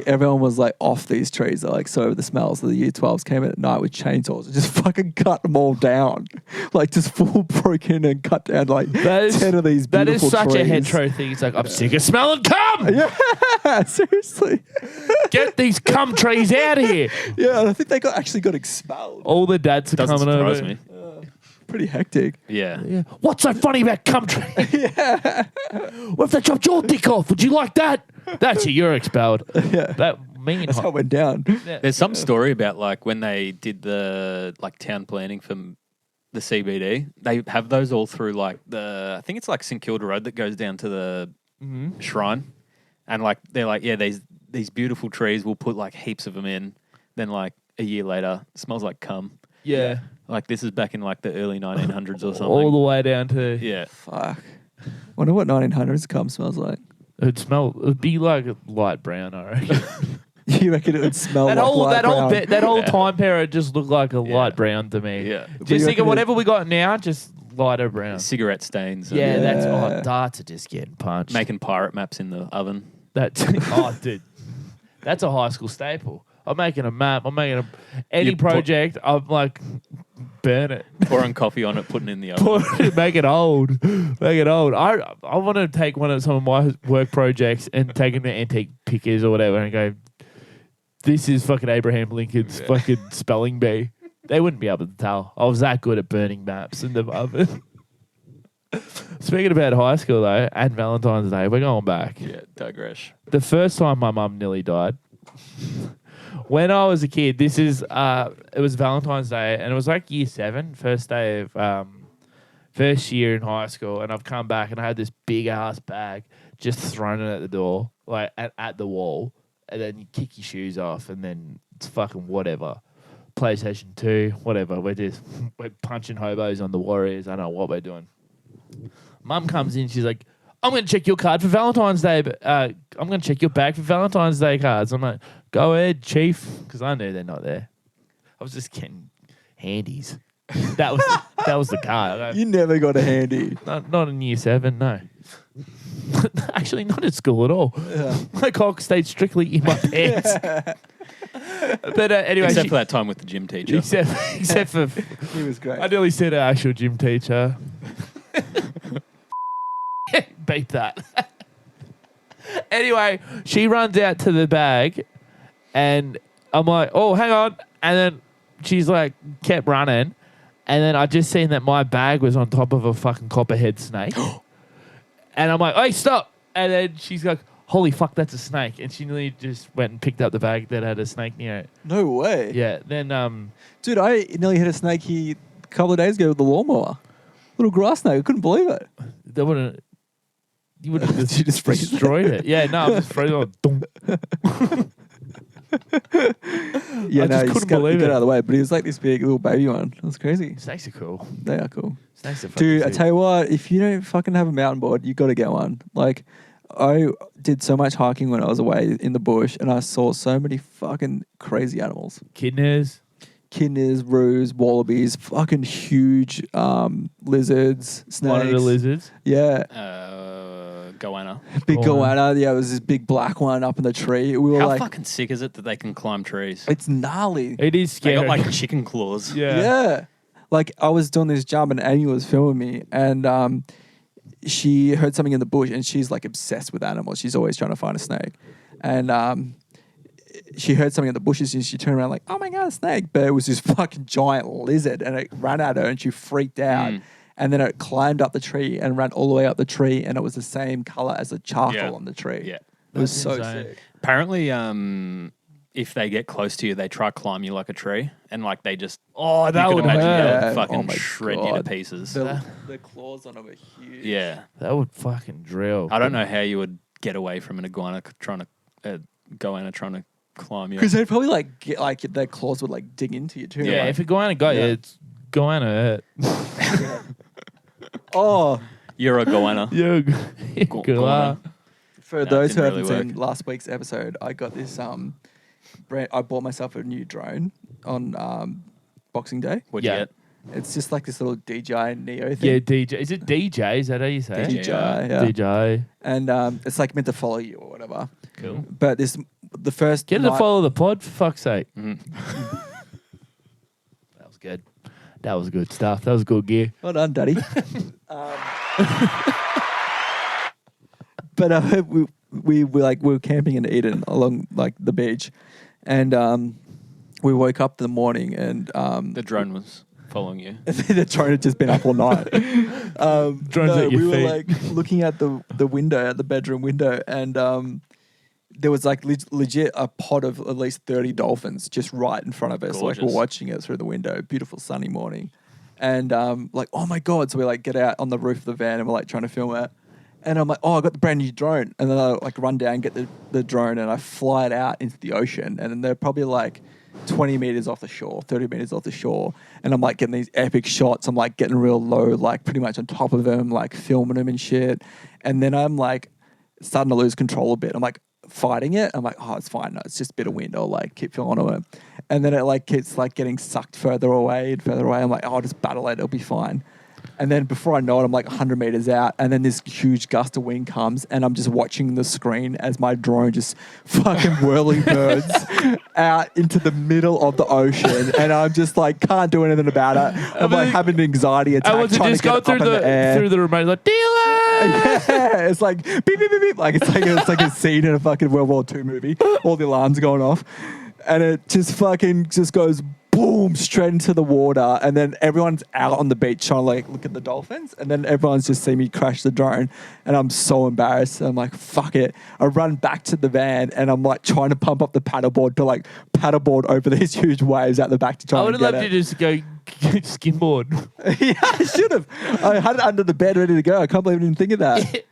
Speaker 3: everyone was like off these trees. They're like, so the smells. So the year 12s came in at night with chainsaws and just fucking cut them all down. Like just full broke in and cut down like 10 of these
Speaker 1: That
Speaker 3: beautiful
Speaker 1: is such a
Speaker 3: trees.
Speaker 1: hetero thing. It's like, I'm sick of smelling cum.
Speaker 3: Yeah, seriously.
Speaker 1: Get these cum trees out of here.
Speaker 3: Yeah, and I think they actually got expelled.
Speaker 1: All the dads are
Speaker 2: Doesn't
Speaker 1: coming
Speaker 2: surprise
Speaker 1: over.
Speaker 2: me.
Speaker 3: Pretty hectic.
Speaker 2: Yeah.
Speaker 1: Yeah. What's so funny about cum trees?
Speaker 3: Yeah.
Speaker 1: What if they chopped your dick off? Would you like that? That's it. You're expelled.
Speaker 3: Yeah.
Speaker 1: That me and
Speaker 3: That's how it went down.
Speaker 2: There's some story about like when they did the like town planning for the CBD. They have those all through like I think it's like St Kilda Road that goes down to the shrine, and like they're like, yeah, these beautiful trees. We'll put like heaps of them in. Then like a year later, it smells like cum.
Speaker 1: Yeah.
Speaker 2: Like this is back in like the early 1900s or something.
Speaker 1: All the way down to
Speaker 2: Yeah.
Speaker 3: Fuck. Wonder what 1900s cum smells like.
Speaker 1: It'd be like a light brown, I reckon.
Speaker 3: You reckon it would smell
Speaker 1: that
Speaker 3: like
Speaker 1: whole
Speaker 3: light brown?
Speaker 1: that whole time period just looked like a light brown to me.
Speaker 2: Yeah.
Speaker 3: But
Speaker 1: Just
Speaker 3: you
Speaker 1: think of
Speaker 3: reckon
Speaker 1: whatever we got now, just lighter brown.
Speaker 2: Cigarette stains. and
Speaker 1: Yeah, that's
Speaker 3: Yeah.
Speaker 1: darts are just getting punched.
Speaker 2: Making pirate maps in the oven.
Speaker 1: That's dude, that's a high school staple. I'm making a map. I'm making any
Speaker 2: You put-
Speaker 1: project. I'm like, burn it,
Speaker 2: Pouring coffee on it, putting it in the oven.
Speaker 1: make it old, make it old. I want to take some of my work projects and take them to antique pickers or whatever and go, this is fucking Abraham Lincoln's fucking spelling bee. They wouldn't be able to tell. I was that good at burning maps in the oven. Speaking about high school though, and Valentine's Day, we're going back.
Speaker 2: Yeah, digress.
Speaker 1: The first time my mum nearly died, when I was a kid, it was Valentine's Day, and it was like year 7, first day of first year in high school, and I've come back and I had this big ass bag just thrown it at the door, like at the wall, and then you kick your shoes off, and then it's fucking whatever. PlayStation 2, whatever. We're punching hobos on the Warriors. I don't know what we're doing. Mum comes in, she's like, I'm going to check your card for Valentine's Day, but I'm going to check your bag for Valentine's Day cards. I'm like, go ahead, chief, because I knew they're not there. I was just getting handies. That was the card.
Speaker 3: You never got a handy.
Speaker 1: Not in year 7, no. Actually, not at school at all.
Speaker 3: Yeah.
Speaker 1: My cock stayed strictly in my pants. But anyway,
Speaker 2: Except for that time with the gym teacher.
Speaker 1: except for
Speaker 3: He was great.
Speaker 1: I nearly said an actual gym teacher. Beat that. Anyway, she runs out to the bag, and I'm like, "Oh, hang on!" And then she's like, kept running, and then I just seen that my bag was on top of a fucking copperhead snake, and I'm like, "Hey, stop!" And then she's like, "Holy fuck, that's a snake!" And she nearly just went and picked up the bag that had a snake near it.
Speaker 3: No way.
Speaker 1: Yeah. Then
Speaker 3: Dude, I nearly hit a snake here a couple of days ago with the lawnmower. Little grass snake. I couldn't believe it.
Speaker 1: they wouldn't. You would have
Speaker 3: You just freeze it.
Speaker 1: destroyed it. Yeah, no, I'm just frozen on. Dunk.
Speaker 3: Yeah,
Speaker 1: I
Speaker 3: no,
Speaker 1: just
Speaker 3: you
Speaker 1: couldn't
Speaker 3: got
Speaker 1: believe
Speaker 3: get
Speaker 1: it.
Speaker 3: out of the way. But he was like this big little baby one. It was crazy.
Speaker 1: Snakes are cool.
Speaker 3: They are cool.
Speaker 1: Snakes are fucking
Speaker 3: Dude, I
Speaker 1: sick.
Speaker 3: tell you what, if you don't fucking have a mountain board, you got to get one. Like, I did so much hiking when I was away in the bush, and I saw so many fucking crazy animals.
Speaker 1: Kidneys.
Speaker 3: Kidneys, roos, wallabies, fucking huge lizards, snakes.
Speaker 1: Monitor lizards.
Speaker 3: Yeah.
Speaker 2: Goanna.
Speaker 3: Big
Speaker 1: Goanna.
Speaker 3: goanna. Yeah, it was this big black one up in the tree. We were
Speaker 2: How
Speaker 3: like,
Speaker 2: fucking sick is it that they can climb trees?
Speaker 3: it's gnarly.
Speaker 1: It is
Speaker 2: They
Speaker 1: scary.
Speaker 2: got like chicken claws.
Speaker 3: Yeah. Like I was doing this jump and Amy was filming me and she heard something in the bush and she's like obsessed with animals. She's always trying to find a snake. And she heard something in the bushes and she turned around like, oh my God, a snake. But it was this fucking giant lizard and it ran at her and she freaked out. And then it climbed up the tree and ran all the way up the tree and it was the same color as the charcoal on the tree.
Speaker 2: Yeah.
Speaker 3: It was
Speaker 1: That's
Speaker 3: so
Speaker 1: insane.
Speaker 3: sick.
Speaker 2: Apparently, if they get close to you, they try climb you like a tree, and like they just
Speaker 1: Oh,
Speaker 2: you
Speaker 1: that
Speaker 2: could
Speaker 1: would
Speaker 2: imagine
Speaker 1: hurt.
Speaker 2: they'll
Speaker 3: Yeah.
Speaker 2: fucking
Speaker 3: Oh my
Speaker 2: shred you to
Speaker 3: God.
Speaker 2: pieces.
Speaker 3: The claws on them are huge.
Speaker 2: Yeah,
Speaker 1: That would fucking drill.
Speaker 2: I don't know how you would get away from an iguana trying to trying to climb you.
Speaker 3: Because they'd probably like get like their claws would like dig into you too.
Speaker 1: Yeah,
Speaker 3: like,
Speaker 1: if a goanna got you,
Speaker 3: Yeah.
Speaker 1: it's goanna hurt.
Speaker 3: oh,
Speaker 2: You're a goanna.
Speaker 1: Yeah,
Speaker 2: goanna.
Speaker 3: for
Speaker 2: That
Speaker 3: those who
Speaker 2: didn't
Speaker 3: haven't
Speaker 2: really
Speaker 3: seen
Speaker 2: work.
Speaker 3: last week's episode, I got this brand. I bought myself a new drone on Boxing Day.
Speaker 2: What'd you
Speaker 1: Yeah.
Speaker 2: get?
Speaker 3: It's just like this little DJI Neo
Speaker 1: Yeah,
Speaker 3: thing.
Speaker 1: DJ. Is it DJ? Is that how you say it?
Speaker 2: DJI.
Speaker 3: Yeah.
Speaker 1: DJ.
Speaker 3: And it's like meant to follow you or whatever.
Speaker 1: Cool.
Speaker 3: But the first
Speaker 1: Get it to
Speaker 3: night-
Speaker 1: follow the pod, for fuck's sake.
Speaker 2: Mhm.
Speaker 1: That was good. That was good stuff. That was good gear.
Speaker 3: Well done, Daddy. But we were camping in Eden along like the beach, and we woke up in the morning and
Speaker 2: The drone was following you.
Speaker 3: the drone had just been up all night.
Speaker 1: Drone's at your
Speaker 3: we
Speaker 1: feet.
Speaker 3: were like looking at the window, at the bedroom window, and there was like legit a pod of at least 30 dolphins just right in front of us. Like
Speaker 2: Gorgeous.
Speaker 3: we're watching it through the window. Beautiful sunny morning. And like, oh my God. So we like get out on the roof of the van and we're like trying to film it. And I'm like, oh, I got the brand new drone. And then I like run down, get the drone and I fly it out into the ocean. And then they're probably like 20 meters off the shore, 30 meters off the shore. And I'm like getting these epic shots. I'm like getting real low, like pretty much on top of them, like filming them and shit. And then I'm like starting to lose control a bit. I'm like fighting it. I'm like, oh, it's fine. No, it's just a bit of wind. I'll like keep filming on it. And then it like keeps like getting sucked further away and further away. I'm like, oh, I'll just battle it. It'll be fine. And then before I know it, I'm like 100 meters out. And then this huge gust of wind comes and I'm just watching the screen as my drone just fucking whirling birds out into the middle of the ocean. And I'm just like, can't do anything about it. I'm like having an anxiety attack.
Speaker 1: I want to
Speaker 3: trying
Speaker 1: just
Speaker 3: to
Speaker 1: go
Speaker 3: get it up
Speaker 1: through
Speaker 3: in the air.
Speaker 1: through the remote like dealer.
Speaker 3: Yeah, it's like beep beep beep beep. Like it's like a scene in a fucking World War II movie. All the alarms going off, and it just fucking just goes boom straight into the water. And then everyone's out on the beach trying to like look at the dolphins, and then everyone's just seen me crash the drone, and I'm so embarrassed. I'm like, fuck it. I run back to the van, and I'm like trying to pump up the paddleboard to like paddleboard over these huge waves out the back to try
Speaker 1: I
Speaker 3: and
Speaker 1: would have
Speaker 3: get
Speaker 1: loved
Speaker 3: it.
Speaker 1: you to just go skimboard.
Speaker 3: Yeah, I should have. I had it under the bed ready to go. I can't believe I didn't think of that.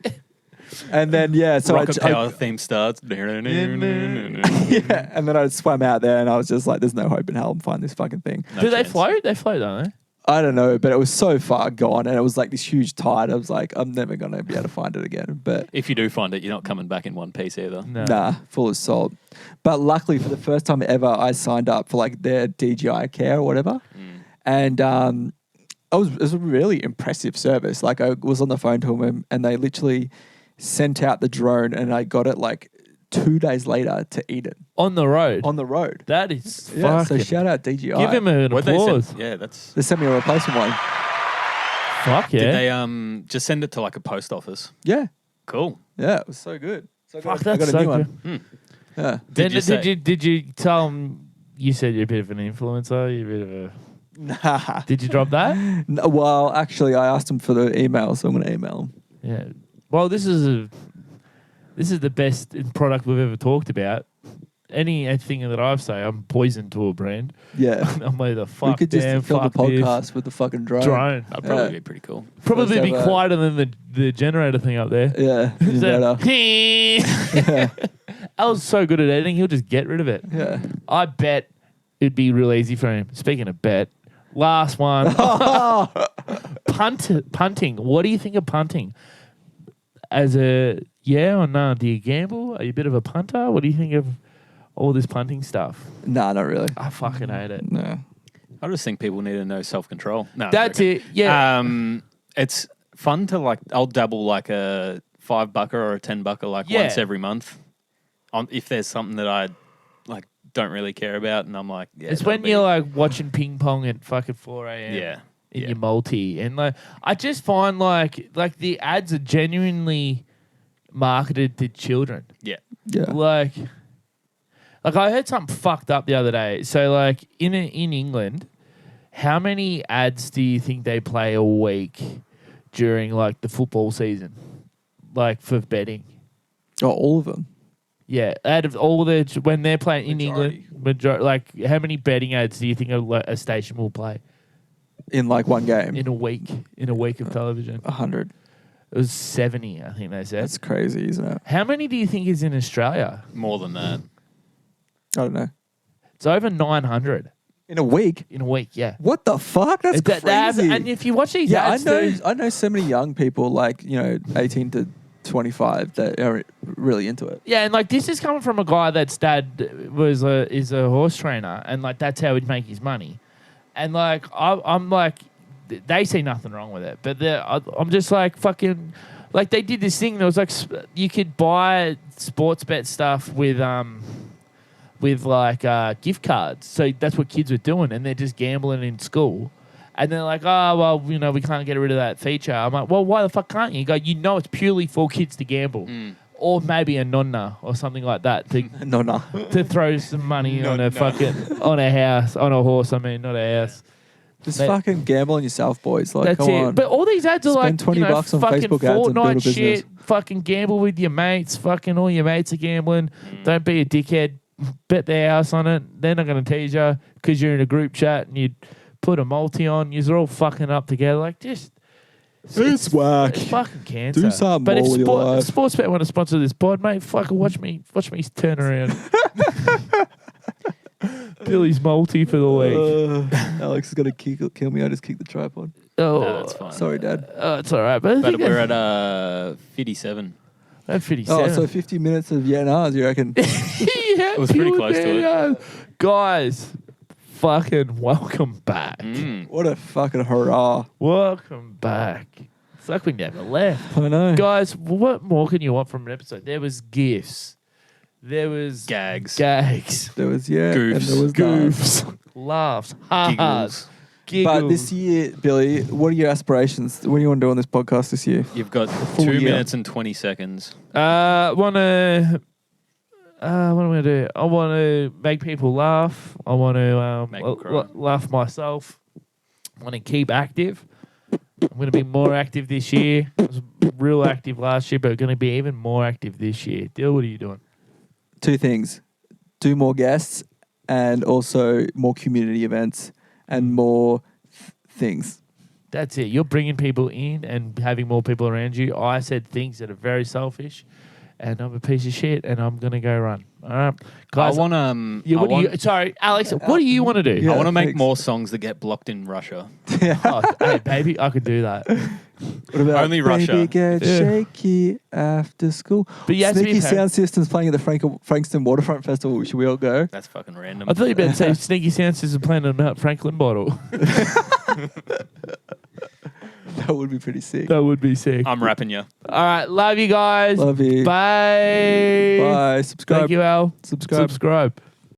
Speaker 3: And then so
Speaker 2: Rocket
Speaker 3: I
Speaker 2: Power theme starts.
Speaker 3: yeah, and then I swam out there, and I was just like, "There's no hope in hell I'm finding this fucking thing."
Speaker 2: No
Speaker 1: Do they
Speaker 2: chance.
Speaker 1: float? They float, don't they?
Speaker 3: I don't know, but it was so far gone, and it was like this huge tide. I was like, I'm never gonna be able to find it again. But
Speaker 2: If you do find it, you're not coming back in one piece either.
Speaker 1: No.
Speaker 3: nah, full of salt. But luckily, for the first time ever, I signed up for like their DJI Care or whatever, and it was a really impressive service. Like I was on the phone to them, and they literally sent out the drone, and I got it like 2 days later to Eden
Speaker 1: On the road.
Speaker 3: on the road.
Speaker 1: That is
Speaker 3: Yeah, so
Speaker 1: fucking.
Speaker 3: shout out DJI.
Speaker 1: Give him an
Speaker 2: What'd they
Speaker 1: applause.
Speaker 2: send? Yeah, that's.
Speaker 3: They sent me a replacement one.
Speaker 1: Fuck yeah.
Speaker 2: Did they just send it to like a post office?
Speaker 3: Yeah,
Speaker 2: Cool.
Speaker 3: yeah, it was so good. So I
Speaker 1: Fuck,
Speaker 3: got, I
Speaker 1: that's
Speaker 3: got a
Speaker 1: so
Speaker 3: new
Speaker 1: good.
Speaker 3: one. Yeah.
Speaker 1: Then
Speaker 2: you say-
Speaker 1: did you tell him you said you're a bit of an influencer? You're a bit of a.
Speaker 3: Nah.
Speaker 1: Did you drop that?
Speaker 3: No, well, actually, I asked him for the email, so I'm going to email him.
Speaker 1: Yeah. Well, this is the best product we've ever talked about. Anything that I've say, I'm poison to a brand.
Speaker 3: Yeah.
Speaker 1: I'm like the
Speaker 3: We
Speaker 1: fuck
Speaker 3: could just
Speaker 1: damn
Speaker 3: film the
Speaker 1: fuck this.
Speaker 3: podcast with the fucking drone.
Speaker 1: Drone.
Speaker 2: That'd probably
Speaker 3: Yeah.
Speaker 2: be pretty cool.
Speaker 1: Probably
Speaker 3: First
Speaker 1: be
Speaker 3: ever.
Speaker 1: quieter than the generator thing up there.
Speaker 3: Yeah. even better.
Speaker 1: Yeah. Al's so good at editing, he'll just get rid of it.
Speaker 3: Yeah.
Speaker 1: I bet it'd be real easy for him. Speaking of bet, last one. Punting. What do you think of punting? as a yeah or no? Do you gamble? Are you a bit of a punter? What do you think of all this punting stuff?
Speaker 3: Nah, not really.
Speaker 1: I fucking hate it.
Speaker 3: No.
Speaker 2: I just think people need to know self-control. No, I'm
Speaker 1: That's
Speaker 2: joking.
Speaker 1: it. Yeah.
Speaker 2: It's fun to like. I'll dabble like a $5 or a $10 like
Speaker 1: Yeah.
Speaker 2: once every month. If there's something that I like don't really care about, and I'm like, yeah,
Speaker 1: It's when you're like watching ping pong at fucking 4 a.m.
Speaker 2: yeah,
Speaker 1: in
Speaker 2: yeah.
Speaker 1: your multi, and like I just find like the ads are genuinely marketed to children.
Speaker 2: yeah.
Speaker 3: Yeah.
Speaker 1: Like I heard something fucked up the other day. So like in England, how many ads do you think they play a week during like the football season, like for betting?
Speaker 3: Oh, all of them.
Speaker 1: Yeah, out of all when they're playing in England, like how many betting ads do you think a station will play
Speaker 3: In like one game.
Speaker 1: in a week? In a week of television,
Speaker 3: 100.
Speaker 1: it was 70. I think they said.
Speaker 3: That's crazy, isn't it?
Speaker 1: How many do you think is in Australia?
Speaker 2: More than that.
Speaker 3: I don't know.
Speaker 1: It's over 900
Speaker 3: In a week?
Speaker 1: in a week. Yeah,
Speaker 3: What the fuck? That's
Speaker 1: They have-
Speaker 3: crazy.
Speaker 1: and if you watch these
Speaker 3: yeah,
Speaker 1: ads,
Speaker 3: I know so many young people, like, 18 to 25 that are really into it.
Speaker 1: yeah, and like this is coming from a guy that's dad is a horse trainer, and like that's how he'd make his money, and like I'm like they see nothing wrong with it, but I'm just like fucking like they did this thing that was like you could buy sports bet stuff with like gift cards, so that's what kids were doing, and they're just gambling in school. And they're like, oh, well, we can't get rid of that feature. I'm like, well, why the fuck can't you? You go, it's purely for kids to gamble. Or maybe a nonna or something like that
Speaker 3: No.
Speaker 1: to throw some money on a fucking, on a house, on a horse, not a house.
Speaker 3: Just
Speaker 1: That-
Speaker 3: fucking gamble on yourself, boys. Like,
Speaker 1: That's
Speaker 3: come
Speaker 1: it.
Speaker 3: on.
Speaker 1: But all these ads are
Speaker 3: Spend
Speaker 1: like,
Speaker 3: $20 on
Speaker 1: fucking
Speaker 3: Facebook ads and build a
Speaker 1: Fortnite
Speaker 3: business.
Speaker 1: shit, fucking gamble with your mates, fucking all your mates are gambling. Don't be a dickhead. Bet their house on it. They're not going to tease you because you're in a group chat and you put a multi on. You're all fucking up together. Like, just...
Speaker 3: It's whack.
Speaker 1: It's fucking cancer.
Speaker 3: Do something
Speaker 1: but if
Speaker 3: more with your life.
Speaker 1: Sportsbet want to sponsor this pod, mate, fucking watch me turn around. Billy's multi for the week.
Speaker 3: Alex is going to kill me. I just kicked the tripod.
Speaker 1: Oh,
Speaker 2: No, that's fine.
Speaker 3: Sorry, Dad.
Speaker 1: it's all right. But, I
Speaker 2: But
Speaker 1: think
Speaker 2: we're at 57.
Speaker 1: at 57.
Speaker 3: Oh, so 50 minutes of yeah-nahs, you reckon?
Speaker 1: yeah,
Speaker 2: It was pretty close to it.
Speaker 1: it. Guys, fucking welcome back.
Speaker 3: What a fucking hurrah.
Speaker 1: Welcome back. It's like we never left.
Speaker 3: I know.
Speaker 1: Guys, what more can you want from an episode? There was gifts. There was
Speaker 2: Gags.
Speaker 3: There was,
Speaker 2: Goofs.
Speaker 3: and there was
Speaker 1: goofs, laughs,
Speaker 2: Giggles.
Speaker 1: giggles.
Speaker 3: But this year, Billy, what are your aspirations? What do you want to do on this podcast this year?
Speaker 2: You've got
Speaker 3: full
Speaker 2: 2
Speaker 3: year.
Speaker 2: minutes and 20 seconds.
Speaker 1: what am I going to do? I want to make people laugh. I want to
Speaker 2: Make 'em cry.
Speaker 1: laugh myself. I want to keep active. I'm going to be more active this year. I was real active last year, but I'm going to be even more active this year. Dill, what are you doing?
Speaker 3: 2 things. Do more guests and also more community events and more things.
Speaker 1: That's it. You're bringing people in and having more people around you. I said things that are very selfish, and I'm a piece of shit, and I'm going to go run. All right? Guys,
Speaker 2: I want
Speaker 1: sorry, Alex, what do you want to do?
Speaker 3: Yeah.
Speaker 2: I want to make
Speaker 3: thanks.
Speaker 2: more songs that get blocked in Russia.
Speaker 1: Oh, hey, baby, I could do that.
Speaker 3: What about
Speaker 2: Only
Speaker 3: Baby
Speaker 2: Russia.
Speaker 3: Get
Speaker 1: Yeah.
Speaker 3: Shaky after school?
Speaker 1: But you have to be
Speaker 3: Sneaky
Speaker 1: a parent.
Speaker 3: Sound Systems playing at the Frankston Waterfront Festival. Should we all go?
Speaker 2: That's fucking random.
Speaker 1: I thought you were about to say Sneaky Sound System playing on Mount Franklin bottle.
Speaker 3: That would be pretty sick.
Speaker 1: That would be sick.
Speaker 2: I'm rapping you.
Speaker 1: All right, love you guys.
Speaker 3: Love you.
Speaker 1: Bye.
Speaker 3: Bye. Subscribe.
Speaker 1: Thank you, Al.
Speaker 3: Subscribe.
Speaker 1: Subscribe.